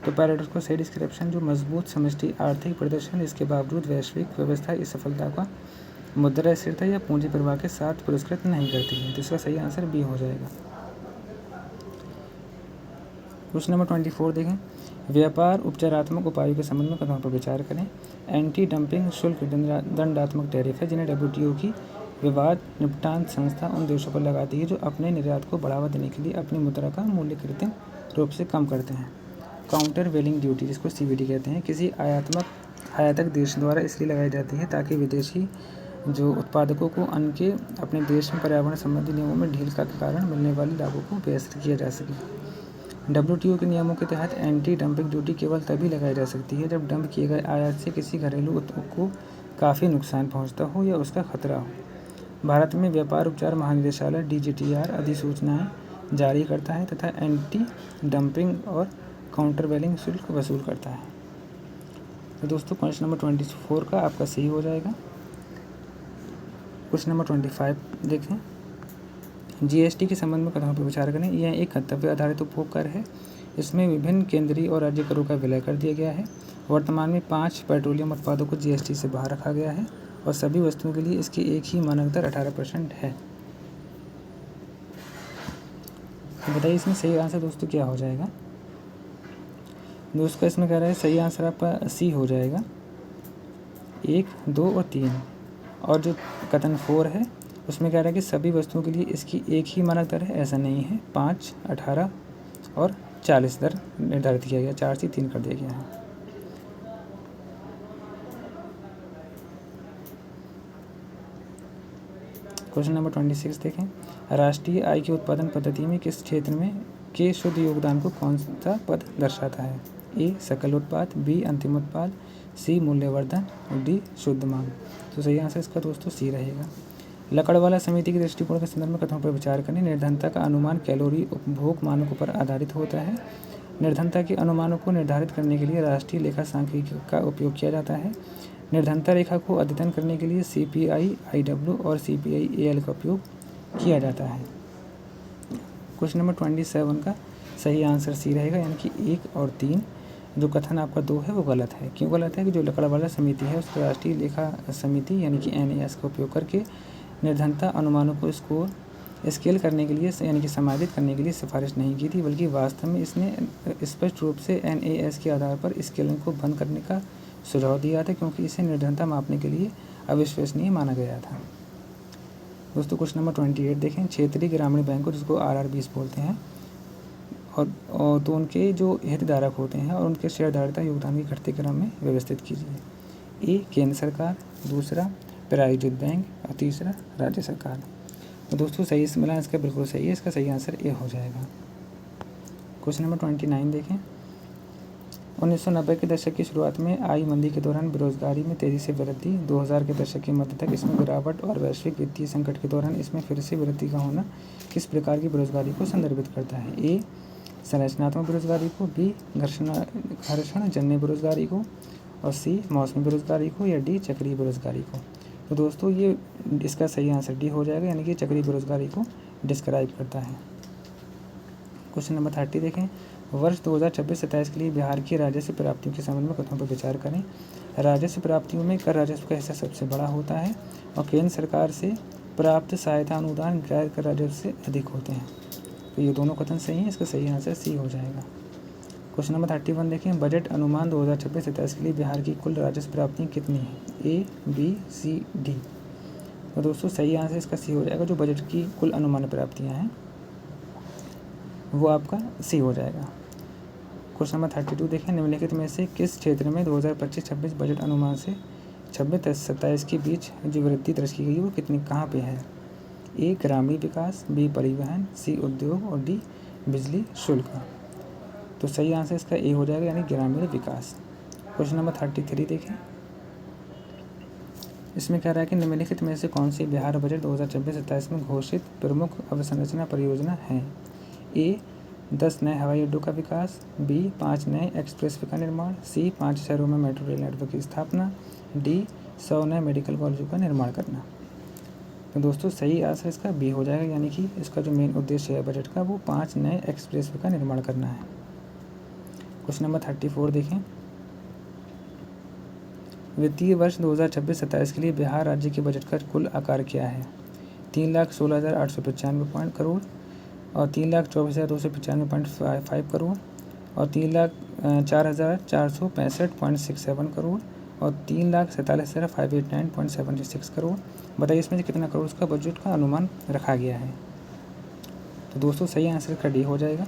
तो पैराडॉक्स को सही डिस्क्रिप्शन जो मजबूत समष्टि आर्थिक प्रदर्शन इसके बावजूद वैश्विक व्यवस्था इस सफलता का मुद्रा स्थिरता या पूंजी प्रवाह के साथ पुरस्कृत नहीं करती है। तो इसका सही आंसर बी हो जाएगा। क्वेश्चन नंबर 24 देखें, व्यापार उपचारात्मक उपायों के संबंध में कथनों पर विचार करें। एंटी डंपिंग शुल्क दंडात्मक टैरिफ है जिन्हें WTO की विवाद निपटान संस्था उन देशों पर लगाती है जो अपने निर्यात को बढ़ावा देने के लिए अपनी मुद्रा का मूल्य कृत्रिम रूप से कम करते हैं। काउंटर वेलिंग ड्यूटी जिसको CVD कहते हैं, किसी आयातक देश द्वारा इसलिए लगाई जाती है ताकि विदेशी जो उत्पादकों को अन्न के अपने देश में पर्यावरण संबंधी नियमों में ढील के कारण मिलने वाले लाभों को बेहतर किया जा सके। WTO के नियमों के तहत एंटी डंपिंग ड्यूटी केवल तभी लगाई जा सकती है जब डंप किए गए आयात से किसी घरेलू उत्पाद को काफ़ी नुकसान पहुंचता हो या उसका खतरा हो। भारत में व्यापार उपचार महानिदेशालय DGTR अधिसूचनाएं जारी करता है तथा एंटी डंपिंग और काउंटरवैलिंग शुल्क वसूल करता है। तो दोस्तों क्वेश्चन नंबर 24 का आपका सही हो जाएगा। क्वेश्चन नंबर 25 देखें। GST के संबंध में कथनों पर विचार करें। यह एक कर्तव्य आधारित उपभोग कर है। इसमें विभिन्न केंद्रीय और राज्य करों का विलय कर दिया गया है। वर्तमान में 5 पेट्रोलियम उत्पादों को GST से बाहर रखा गया है और सभी वस्तुओं के लिए इसकी एक ही मानक दर 18% है। तो बताइए इसमें सही आंसर दोस्तों क्या हो जाएगा। दोस्तों इसमें कह रहा है सही आंसर आपका C हो जाएगा, 1, 2 और 3। और जो कथन 4 है उसमें कह रहा है कि सभी वस्तुओं के लिए इसकी एक ही मानक दर है। ऐसा नहीं है, 5, 18 और 40 दर निर्धारित किया गया, 4 से 3 कर दिया गया है। क्वेश्चन नंबर 26 देखें। राष्ट्रीय आय के उत्पादन पद्धति में किस क्षेत्र में के शुद्ध योगदान को कौन सा पद दर्शाता है। A सकल उत्पाद, B अंतिम उत्पाद, C मूल्यवर्धन और D शुद्ध मांग। तो सही आंसर इसका दोस्तों C रहेगा। लकड़वाला समिति के दृष्टिकोण के संदर्भ में कथनों पर विचार करें। निर्धनता का अनुमान कैलोरी उपभोग मानकों पर आधारित होता है। निर्धनता के अनुमानों को निर्धारित करने के लिए राष्ट्रीय लेखा सांख्यिकी का उपयोग किया जाता है। निर्धनता रेखा को अद्यतन करने के लिए CPI IW और CPI AL का उपयोग किया जाता है। क्वेश्चन नंबर 27 का सही आंसर C रहेगा, यानी कि 1 और 3। जो कथन आपका 2 है वो गलत है। क्यों गलत है कि जो लकड़वाला समिति है उसको राष्ट्रीय लेखा समिति यानी कि NAS का उपयोग करके निर्धनता अनुमानों को स्केल करने के लिए यानी कि समाहित करने के लिए सिफारिश नहीं की थी, बल्कि वास्तव में इसने स्पष्ट रूप से NAS के आधार पर स्केलिंग को बंद करने का सुझाव दिया था, क्योंकि इसे निर्धनता मापने के लिए अविश्वसनीय माना गया था। दोस्तों क्वेश्चन नंबर 28 देखें। क्षेत्रीय ग्रामीण बैंकों जिसको RRBs बोलते हैं और तो उनके जो हितधारक होते हैं और उनके शेयरधारिता योगदान के घटते क्रम में व्यवस्थित कीजिए। A केंद्र सरकार, दूसरा प्रायोजित बैंक और तीसरा राज्य सरकार। तो दोस्तों सही मिला इसका बिल्कुल सही है, इसका सही आंसर A हो जाएगा। क्वेश्चन नंबर 29 देखें। 1990 के दशक की शुरुआत में आई मंदी के दौरान बेरोजगारी में तेज़ी से वृद्धि, 2000 के दशक के मध्य तक इसमें गिरावट और वैश्विक वित्तीय संकट के दौरान इसमें फिर से वृद्धि का होना किस प्रकार की बेरोजगारी को संदर्भित करता है। A संरचनात्मक बेरोजगारी को, B घर्षण जन्य बेरोजगारी को और C मौसमी बेरोजगारी को या D चक्रीय बेरोजगारी को। तो दोस्तों ये इसका सही आंसर D हो जाएगा, यानी कि चक्रीय बेरोजगारी को डिस्क्राइब करता है। क्वेश्चन नंबर 30 देखें। वर्ष 2026-27 के लिए बिहार की राजस्व प्राप्तियों के संबंध में कथनों पर विचार करें। राजस्व प्राप्तियों में कर राजस्व का हिस्सा सबसे बड़ा होता है और केंद्र सरकार से प्राप्त सहायता अनुदान गैर कर राजस्व से अधिक होते हैं। तो ये दोनों कथन सही हैं, इसका सही आंसर C हो जाएगा। क्वेश्चन नंबर 31 देखें। बजट अनुमान 2026-27 के लिए बिहार की कुल राजस्व प्राप्तियाँ कितनी हैं। A, B, C, D। तो दोस्तों सही आंसर इसका C हो जाएगा। जो बजट की कुल अनुमान प्राप्तियाँ हैं वो आपका C हो जाएगा। क्वेश्चन नंबर 32 देखें। निम्नलिखित में से किस क्षेत्र में 2025-26 बजट अनुमान से 26-27 के बीच जो वृद्धि दर्ज की गई वो कितनी कहाँ पे है। A ग्रामीण विकास, B परिवहन, C उद्योग और D बिजली शुल्क। तो सही आंसर इसका A हो जाएगा, यानी ग्रामीण विकास। क्वेश्चन नंबर 33 देखें। इसमें कह रहा है कि निम्नलिखित में से कौन सी बिहार बजट 2026-27 में घोषित प्रमुख अवसंरचना परियोजना है। A 10 नए हवाई अड्डों का विकास, B 5 नए एक्सप्रेसवे का निर्माण, C 5 शहरों में मेट्रो रेल नेटवर्क की स्थापना, D 100 नए मेडिकल कॉलेजों का निर्माण करना। तो दोस्तों सही आंसर इसका B हो जाएगा, यानी कि इसका जो मेन उद्देश्य है बजट का वो 5 नए एक्सप्रेसवे का निर्माण करना है। क्वेश्चन नंबर 34 देखें। वित्तीय वर्ष 2026-27 के लिए बिहार राज्य के बजट का कुल आकार क्या है। 3,16,895 करोड़ और 3,24,295.5 करोड़ और 3,04,465.67 करोड़ और 3,47,589.76 करोड़। बताइए इसमें से कितना करोड़ उसका बजट का अनुमान रखा गया है। तो दोस्तों सही आंसर का D हो जाएगा।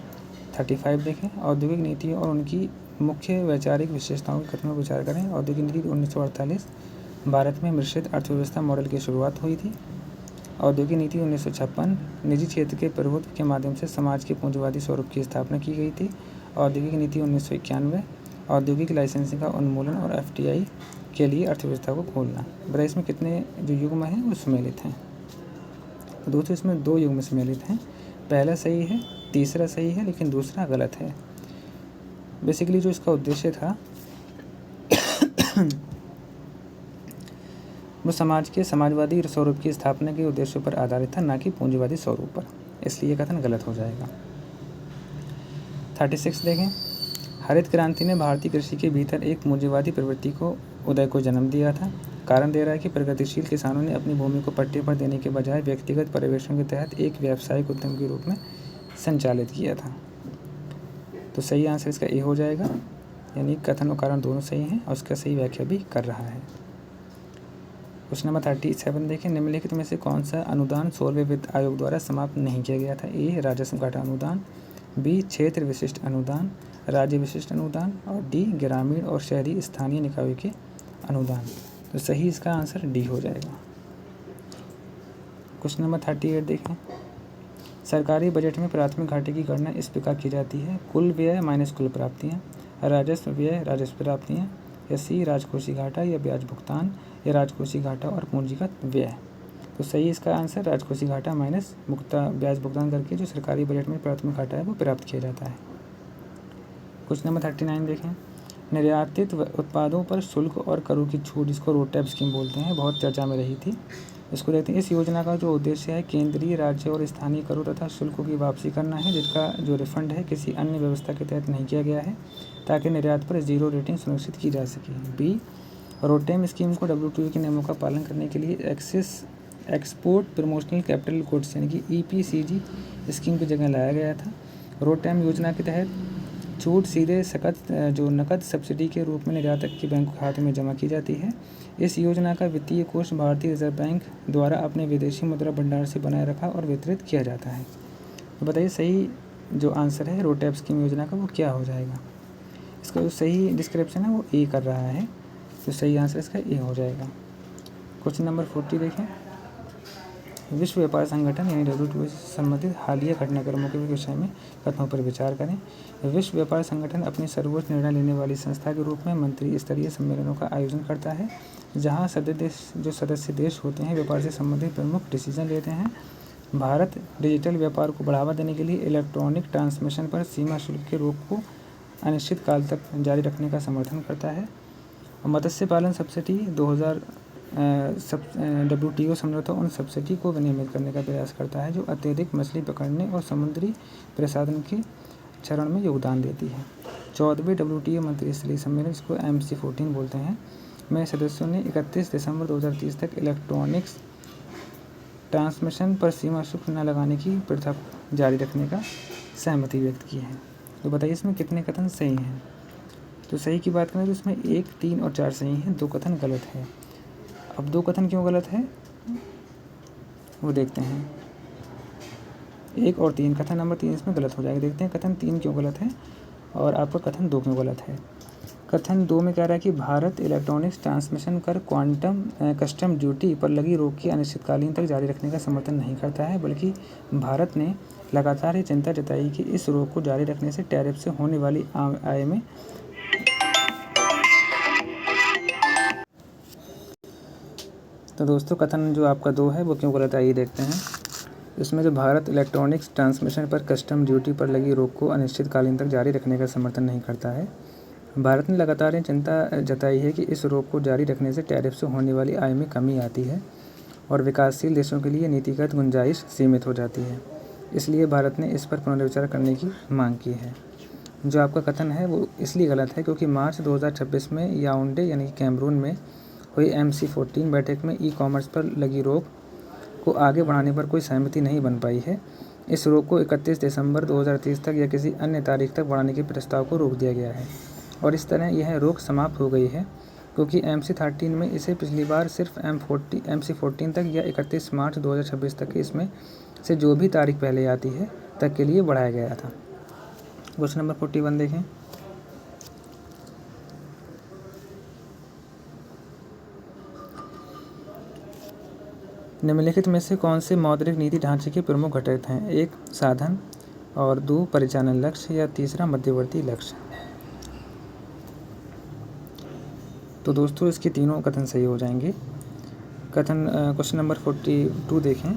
35 देखें। औद्योगिक नीति और उनकी मुख्य वैचारिक विशेषताओं के कथनों पर विचार करें। औद्योगिक नीति 1948 भारत में मिश्रित अर्थव्यवस्था मॉडल की शुरुआत हुई थी। औद्योगिक नीति 1956, निजी क्षेत्र के प्रभुत्व के माध्यम से समाज के पूंजीवादी स्वरूप की स्थापना की गई थी। औद्योगिक नीति 1991, औद्योगिक लाइसेंसिंग का उन्मूलन और FDI के लिए अर्थव्यवस्था को खोलना। बताइए इसमें कितने जो युग्म हैं वो सम्मिलित हैं? तो दोस्तों इसमें 2 युग्म सम्मिलित हैं। पहला सही है, तीसरा सही है, लेकिन दूसरा गलत है। बेसिकली जो इसका उद्देश्य था वो समाज के समाजवादी स्वरूप की स्थापना के उद्देश्यों पर आधारित था, ना कि पूंजीवादी स्वरूप पर, इसलिए ये कथन गलत हो जाएगा। 36 देखें। हरित क्रांति ने भारतीय कृषि के भीतर एक पूंजीवादी प्रवृत्ति को उदय को जन्म दिया था। कारण दे रहा है कि प्रगतिशील किसानों ने अपनी भूमि को पट्टे पर देने के बजाय व्यक्तिगत पर्यवेक्षण के तहत एक व्यावसायिक उद्यम के रूप में संचालित किया था। तो सही आंसर इसका ए हो जाएगा, यानी कथन और कारण दोनों सही हैं और उसका सही व्याख्या भी कर रहा है। क्वेश्चन नंबर 37 देखें। निम्नलिखित में से कौन सा अनुदान 16वें वित्त आयोग द्वारा समाप्त नहीं किया गया था? ए राजस्व घाटा अनुदान, बी क्षेत्र विशिष्ट अनुदान, राज्य विशिष्ट अनुदान और डी ग्रामीण और शहरी स्थानीय निकायों के अनुदान। तो सही इसका आंसर डी हो जाएगा। क्वेश्चन नंबर 38 देखें। सरकारी बजट में प्राथमिक घाटे की गणना इस प्रकार की जाती है: कुल व्यय माइनस कुल प्राप्तियाँ, राजस्व व्यय राजस्व प्राप्तियाँ, या सी राजकोषीय घाटा या ब्याज भुगतान, या राजकोषीय घाटा और पूंजीगत व्यय। तो सही इसका आंसर राजकोषीय घाटा माइनस ब्याज भुगतान करके जो सरकारी बजट में प्राथमिक घाटा है वो प्राप्त किया जाता है। क्वेश्चन नंबर 39 देखें। निर्यातित उत्पादों पर शुल्क और करों की छूट, जिसको रोड टैक्स स्कीम बोलते हैं, बहुत चर्चा में रही थी। इसको देखते हैं। इस योजना का जो उद्देश्य है केंद्रीय, राज्य और स्थानीय करों तथा शुल्कों की वापसी करना है, जिसका जो रिफंड है किसी अन्य व्यवस्था के तहत नहीं किया गया है, ताकि निर्यात पर 0 रेटिंग सुनिश्चित की जा सके। बी रोटेम स्कीम को WTO के नियमों का पालन करने के लिए एक्सपोर्ट प्रमोशनल कैपिटल गुड्स यानी कि EPCG स्कीम की जगह लाया गया था। रोटेम योजना के तहत छूट सीधे नकद सब्सिडी के रूप में निर्यातक के बैंक खाते में जमा की जाती है। इस योजना का वित्तीय कोष भारतीय रिजर्व बैंक द्वारा अपने विदेशी मुद्रा भंडार से बनाए रखा और वितरित किया जाता है। तो बताइए सही जो आंसर है रोटेम स्कीम योजना का वो क्या हो जाएगा? इसका जो सही डिस्क्रिप्शन है वो ए कर रहा है, तो सही आंसर इसका ए हो जाएगा। क्वेश्चन नंबर 40 देखें। विश्व व्यापार संगठन यानी WTO से संबंधित हालिया घटनाक्रमों के विषय में कथनों पर विचार करें। विश्व व्यापार संगठन अपनी सर्वोच्च निर्णय लेने वाली संस्था के रूप में मंत्री स्तरीय सम्मेलनों का आयोजन करता है, जहां सदस्य देश होते हैं व्यापार से संबंधित प्रमुख डिसीजन लेते हैं। भारत डिजिटल व्यापार को बढ़ावा देने के लिए इलेक्ट्रॉनिक ट्रांसमिशन पर सीमा शुल्क के रोक को अनिश्चित काल तक जारी रखने का समर्थन करता है। मत्स्य पालन सब्सिडी 2000 WTO समझौता उन सब्सिडी को विनियमित करने का प्रयास करता है जो अत्यधिक मछली पकड़ने और समुद्री प्रसाधन के चरण में योगदान देती है। 14वें WTO मंत्रिस्तरीय सम्मेलन, इसको MC14 बोलते हैं, में सदस्यों ने 31 दिसंबर 2030 तक इलेक्ट्रॉनिक्स ट्रांसमिशन पर सीमा शुल्क न लगाने की प्रथा जारी रखने का सहमति व्यक्त की है। तो बताइए इसमें कितने कथन सही हैं? तो सही की बात करें तो इसमें 1, 3 और 4 सही हैं, 2 कथन गलत है। अब 2 कथन क्यों गलत है वो देखते हैं। 1 और 3, कथन नंबर 3 इसमें गलत हो जाएगा। देखते हैं कथन 3 क्यों गलत है और आपका कथन 2 क्यों गलत है। कथन 2 में कह रहा है कि भारत इलेक्ट्रॉनिक्स ट्रांसमिशन कर कस्टम ड्यूटी पर लगी रोक की अनिश्चितकालीन तक जारी रखने का समर्थन नहीं करता है, बल्कि भारत ने लगातार ये चिंता जताई कि इस रोक को जारी रखने से टैरिफ से होने वाली आय में तो दोस्तों कथन जो आपका 2 है वो क्यों गलत है, आइए देखते हैं। इसमें जो भारत इलेक्ट्रॉनिक्स ट्रांसमिशन पर कस्टम ड्यूटी पर लगी रोक को अनिश्चितकालीन तक जारी रखने का समर्थन नहीं करता है। भारत ने लगातार ये चिंता जताई है कि इस रोक को जारी रखने से टैरिफ से होने वाली आय में कमी आती है और विकासशील देशों के लिए नीतिगत गुंजाइश सीमित हो जाती है। इसलिए भारत ने इस पर पुनर्विचार करने की मांग की है। जो आपका कथन है वो इसलिए गलत है क्योंकि मार्च 2026 में याओंडे यानी कि कैमरून में हुई MC14 बैठक में ई-कॉमर्स पर लगी रोक को आगे बढ़ाने पर कोई सहमति नहीं बन पाई है। इस रोक को 31 दिसंबर 2030 तक या किसी अन्य तारीख तक बढ़ाने के प्रस्ताव को रोक दिया गया है और इस तरह यह रोक समाप्त हो गई है क्योंकि MC13 में इसे पिछली बार सिर्फ MC14 तक या 31 मार्च 2026 तक इसमें से जो भी तारीख पहले आती है तक के लिए बढ़ाया गया था। क्वेश्चन नंबर 41 देखें। निम्नलिखित में से कौन से मौद्रिक नीति ढांचे के प्रमुख घटक हैं? 1 साधन, और 2 परिचालन लक्ष्य, या तीसरा मध्यवर्ती लक्ष्य। तो दोस्तों इसके तीनों कथन सही हो जाएंगे। क्वेश्चन नंबर 42 देखें।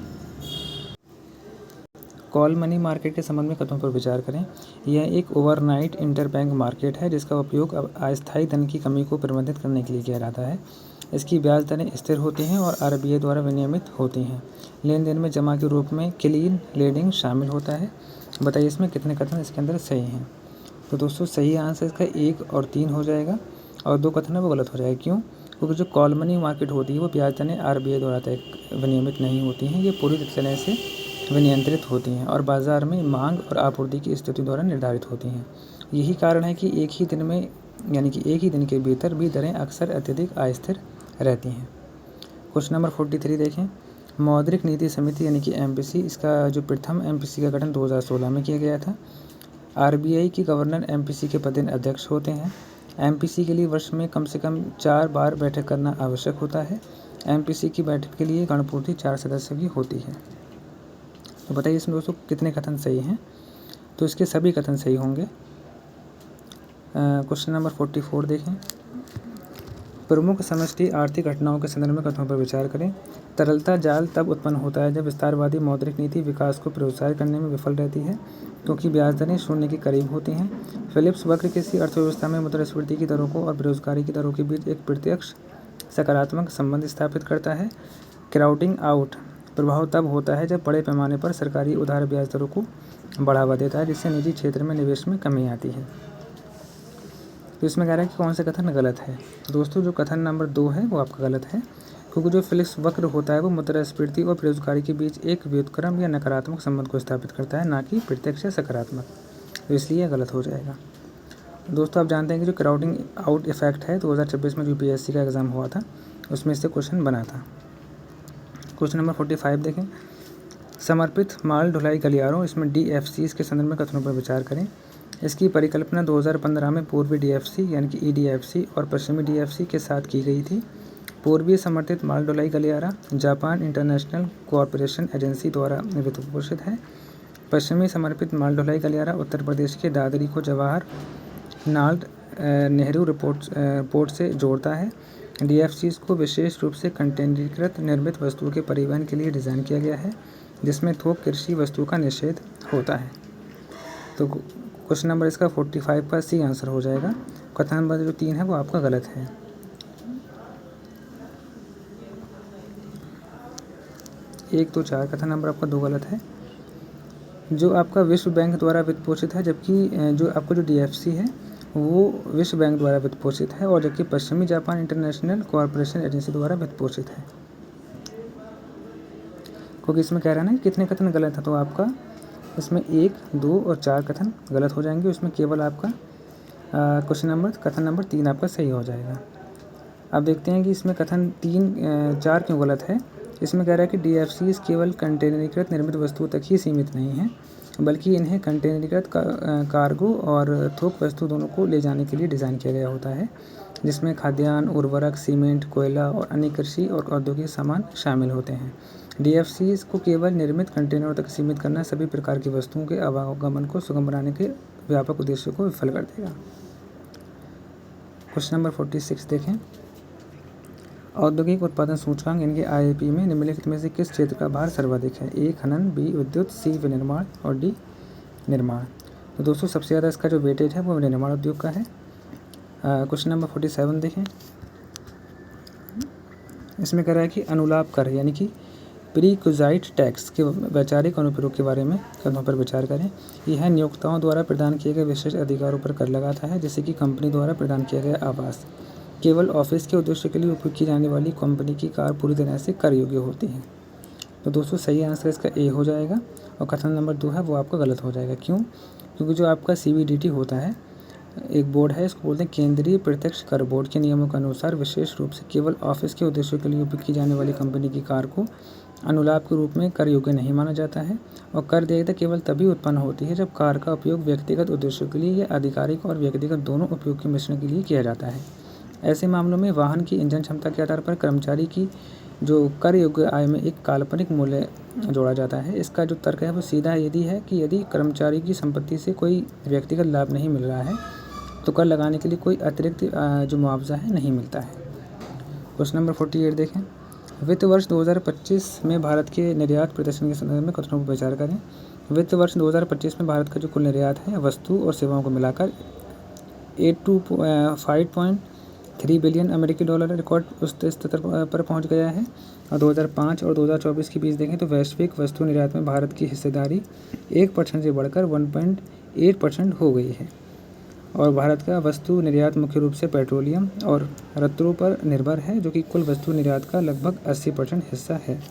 कॉल मनी मार्केट के संबंध में कथनों पर विचार करें। यह एक ओवरनाइट इंटरबैंक मार्केट है जिसका उपयोग अस्थायी धन की कमी को प्रबंधित करने के लिए किया जाता है। इसकी ब्याज दरें स्थिर होती हैं और आरबीआई द्वारा विनियमित होती हैं। लेन देन में जमा के रूप में क्लीन लेंडिंग शामिल होता है। बताइए इसमें कितने कथन इसके अंदर सही हैं? तो दोस्तों सही आंसर इसका 1 और 3 हो जाएगा, और 2 कथन है वो गलत हो जाएगा। क्यों? क्योंकि जो कॉल मनी मार्केट होती है वो ब्याज दरें आरबीआई द्वारा तय विनियमित नहीं होती हैं। ये पूरी तरह से विनियंत्रित होती हैं और बाज़ार में मांग और आपूर्ति की स्थिति द्वारा निर्धारित होती हैं। यही कारण है कि एक ही दिन के भीतर भी दरें अक्सर अत्यधिक अस्थिर रहती हैं। क्वेश्चन नंबर 43 देखें। मौद्रिक नीति समिति यानी कि एमपीसी, इसका जो प्रथम एमपीसी का गठन 2016 में किया गया था। आरबीआई की गवर्नर एमपीसी के पदेन अध्यक्ष होते हैं। एमपीसी के लिए वर्ष में कम से कम 4 बार बैठक करना आवश्यक होता है। एमपीसी की बैठक के लिए गणपूर्ति 4 सदस्यों की होती है। तो बताइए इसमें दोस्तों कितने कथन सही हैं? तो इसके सभी कथन सही होंगे। क्वेश्चन नंबर 44 देखें। प्रमुख समष्टि आर्थिक घटनाओं के संदर्भ में कथनों पर विचार करें। तरलता जाल तब उत्पन्न होता है जब विस्तारवादी मौद्रिक नीति विकास को प्रोत्साहित करने में विफल रहती है, क्योंकि ब्याज दरें शून्य के करीब होती हैं। फिलिप्स वक्र किसी अर्थव्यवस्था में मुद्रास्फीति की दरों को और बेरोजगारी की दरों के बीच एक प्रत्यक्ष सकारात्मक संबंध स्थापित करता है। क्राउडिंग आउट प्रभाव तब होता है जब बड़े पैमाने पर सरकारी उधार ब्याज दरों को बढ़ावा देता है, जिससे निजी क्षेत्र में निवेश में कमी आती है। तो इसमें कह रहा है कि कौन सा कथन गलत है? दोस्तों जो कथन नंबर 2 है वो आपका गलत है, क्योंकि जो फिलिप्स वक्र होता है वो मुद्रास्फीति और बेरोजगारी के बीच एक व्युत्क्रम या नकारात्मक संबंध को स्थापित करता है, ना कि प्रत्यक्ष या सकारात्मक। तो इसलिए गलत हो जाएगा। दोस्तों आप जानते हैं कि जो क्राउडिंग आउट इफेक्ट है 2026 में जो यूपीएससी का एग्ज़ाम हुआ था उसमें इससे क्वेश्चन बना था। क्वेश्चन नंबर 45 देखें। समर्पित माल ढुलाई गलियारों, इसमें डीएफसीज के संदर्भ में कथनों पर विचार करें। इसकी परिकल्पना 2015 में पूर्वी डीएफसी यानी कि ईडीएफसी और पश्चिमी डीएफसी के साथ की गई थी। पूर्वीय समर्थित माल ढुलाई गलियारा जापान इंटरनेशनल कोऑपरेशन एजेंसी द्वारा वित्त पोषित है। पश्चिमी समर्पित माल ढुलाई गलियारा उत्तर प्रदेश के दादरी को जवाहर लाल नेहरू पोर्ट से जोड़ता है। डीएफसीज को विशेष रूप से कंटेनरीकृत निर्मित वस्तुओं के परिवहन के लिए डिज़ाइन किया गया है, जिसमें थोक कृषि वस्तु का निषेध होता है। तो क्वेश्चन नंबर इसका 45 का सी आंसर हो जाएगा। कथन नंबर जो 3 है वो आपका गलत है। 1, 2, 4 कथन नंबर आपका 2 गलत है। जो आपका विश्व बैंक द्वारा वित्त पोषित है, जबकि जो आपका जो डीएफसी है वो विश्व बैंक द्वारा वित्त पोषित है, और जबकि पश्चिमी जापान इंटरनेशनल कोऑपरेशन एजेंसी द्वारा वित्त पोषित है। क्योंकि इसमें कह रहा है ना कितने कथन गलत है, तो आपका इसमें 1, 2 और 4 कथन गलत हो जाएंगे। उसमें केवल आपका कथन नंबर 3 आपका सही हो जाएगा। अब देखते हैं कि इसमें कथन 4 क्यों गलत है। इसमें कह रहा है कि डीएफसीज केवल कंटेनरीकृत निर्मित वस्तुओं तक ही सीमित नहीं हैं, बल्कि इन्हें कंटेनरीकृत कार्गो और थोक वस्तु दोनों को ले जाने के लिए डिज़ाइन किया गया होता है, जिसमें खाद्यान्न, उर्वरक, सीमेंट, कोयला और अन्य कृषि और औद्योगिक सामान शामिल होते हैं। डीएफसीज को केवल निर्मित कंटेनरों तक सीमित करना सभी प्रकार की वस्तुओं के आवागमन को सुगम बनाने के व्यापक उद्देश्य को विफल कर देगा। क्वेश्चन नंबर 46 देखें। औद्योगिक उत्पादन सूचकांक यानी कि आईआईपी में निम्नलिखित में से किस क्षेत्र का भार सर्वाधिक है? ए खनन, बी विद्युत, सी विनिर्माण और डी निर्माण। तो दोस्तों सबसे ज़्यादा इसका जो वेटेज है वो विनिर्माण उद्योग का है। क्वेश्चन नंबर 47 देखें। इसमें कह रहा है कि अनुलाभ कर यानी कि प्रीक्विजाइट टैक्स के वैचारिक अनुप्रयोग के बारे में कथनों पर विचार करें। यह नियोक्ताओं द्वारा प्रदान किए गए विशेष अधिकारों पर कर लगाता है, जैसे कि कंपनी द्वारा प्रदान किया गया आवास। केवल ऑफिस के उद्देश्य के लिए उपयोग की जाने वाली कंपनी की कार पूरी तरह से कर योग्य होती है। तो दोस्तों सही आंसर इसका ए हो जाएगा, और कथन नंबर 2 है वो आपका गलत हो जाएगा। क्यों? क्योंकि जो आपका सीबीडीटी होता है, एक बोर्ड है, इसको बोलते हैं केंद्रीय प्रत्यक्ष कर बोर्ड के नियमों के अनुसार विशेष रूप से केवल ऑफिस के उद्देश्यों के लिए उपयोग की जाने वाली कंपनी की कार को अनुलाभ के रूप में कर योग्य नहीं माना जाता है, और कर देयता केवल तभी उत्पन्न होती है जब कार का उपयोग व्यक्तिगत उद्देश्यों के लिए या आधिकारिक और व्यक्तिगत दोनों उपयोग के मिश्रण के लिए किया जाता है। ऐसे मामलों में वाहन की इंजन क्षमता के आधार पर कर्मचारी की जो कर योग्य आय में एक काल्पनिक मूल्य जोड़ा जाता है। इसका जो तर्क है वो सीधा यदि है कि यदि कर्मचारी की संपत्ति से कोई व्यक्तिगत लाभ नहीं मिल रहा है तो कर लगाने के लिए कोई अतिरिक्त जो मुआवजा है नहीं मिलता है। क्वेश्चन नंबर 48 देखें। वित्त वर्ष 2025 में भारत के निर्यात प्रदर्शन के संदर्भ में कथनों पर विचार करें। वित्त वर्ष 2025 में भारत का जो कुल निर्यात है वस्तु और सेवाओं को मिलाकर 5.3 बिलियन अमेरिकी डॉलर रिकॉर्ड उस स्तर पर पहुंच गया है। और 2005 और 2024 के बीच देखें तो वैश्विक वस्तु निर्यात में भारत की हिस्सेदारी 1% से बढ़कर 1.8% हो गई है। और भारत का वस्तु निर्यात मुख्य रूप से पेट्रोलियम और रत्नों पर निर्भर है, जो कि कुल वस्तु निर्यात का लगभग 80% हिस्सा है।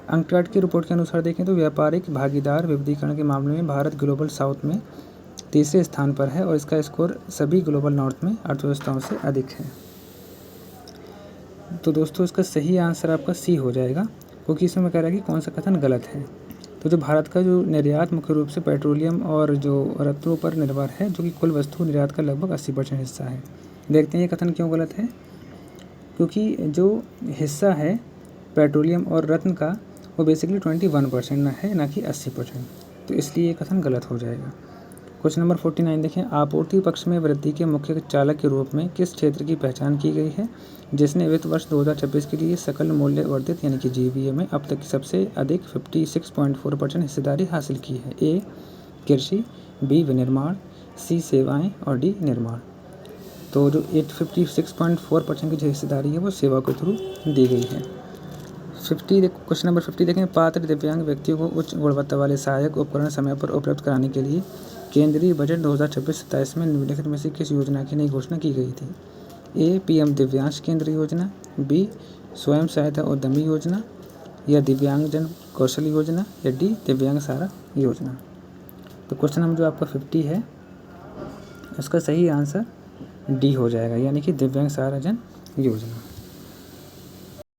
अंकटाड की रिपोर्ट के अनुसार देखें तो व्यापारिक भागीदार विविधीकरण के मामले में भारत ग्लोबल साउथ में तीसरे स्थान पर है और इसका स्कोर सभी ग्लोबल नॉर्थ में अर्थव्यवस्थाओं से अधिक है। तो दोस्तों इसका सही आंसर आपका सी हो जाएगा, क्योंकि इसमें कह रहा है कि कौन सा कथन गलत है। तो जो भारत का जो निर्यात मुख्य रूप से पेट्रोलियम और जो रत्नों पर निर्भर है, जो कि कुल वस्तु निर्यात का लगभग 80% हिस्सा है। देखते हैं ये कथन क्यों गलत है। क्योंकि जो हिस्सा है पेट्रोलियम और रत्न का वो बेसिकली 21% है, ना कि 80%। तो इसलिए ये कथन गलत हो जाएगा। क्वेश्चन नंबर 49 देखें। आपूर्ति पक्ष में वृद्धि के मुख्य चालक के रूप में किस क्षेत्र की पहचान की गई है, जिसने वित्त वर्ष 2026 के लिए सकल मूल्य वर्धित यानी कि जीवीए में अब तक सबसे अधिक 56.4% हिस्सेदारी हासिल की है। ए कृषि, बी विनिर्माण, सी सेवाएं और डी निर्माण। तो जो 56.4% की जो हिस्सेदारी है वो सेवा के थ्रू दी गई है। क्वेश्चन नंबर 50 देखें। पात्र दिव्यांग व्यक्तियों को उच्च गुणवत्ता वाले सहायक उपकरण समय पर उपलब्ध कराने के लिए केंद्रीय बजट 2026-27 में निम्नलिखित में से किस योजना की नई घोषणा की गई थी। ए पीएम दिव्यांश केंद्र योजना, बी स्वयं सहायता उद्यमी योजना, या दिव्यांगजन कौशल योजना, या डी दिव्यांग सहारा योजना। तो क्वेश्चन नंबर जो आपका 50 है उसका सही आंसर डी हो जाएगा, यानी कि दिव्यांग सहारा जन योजना।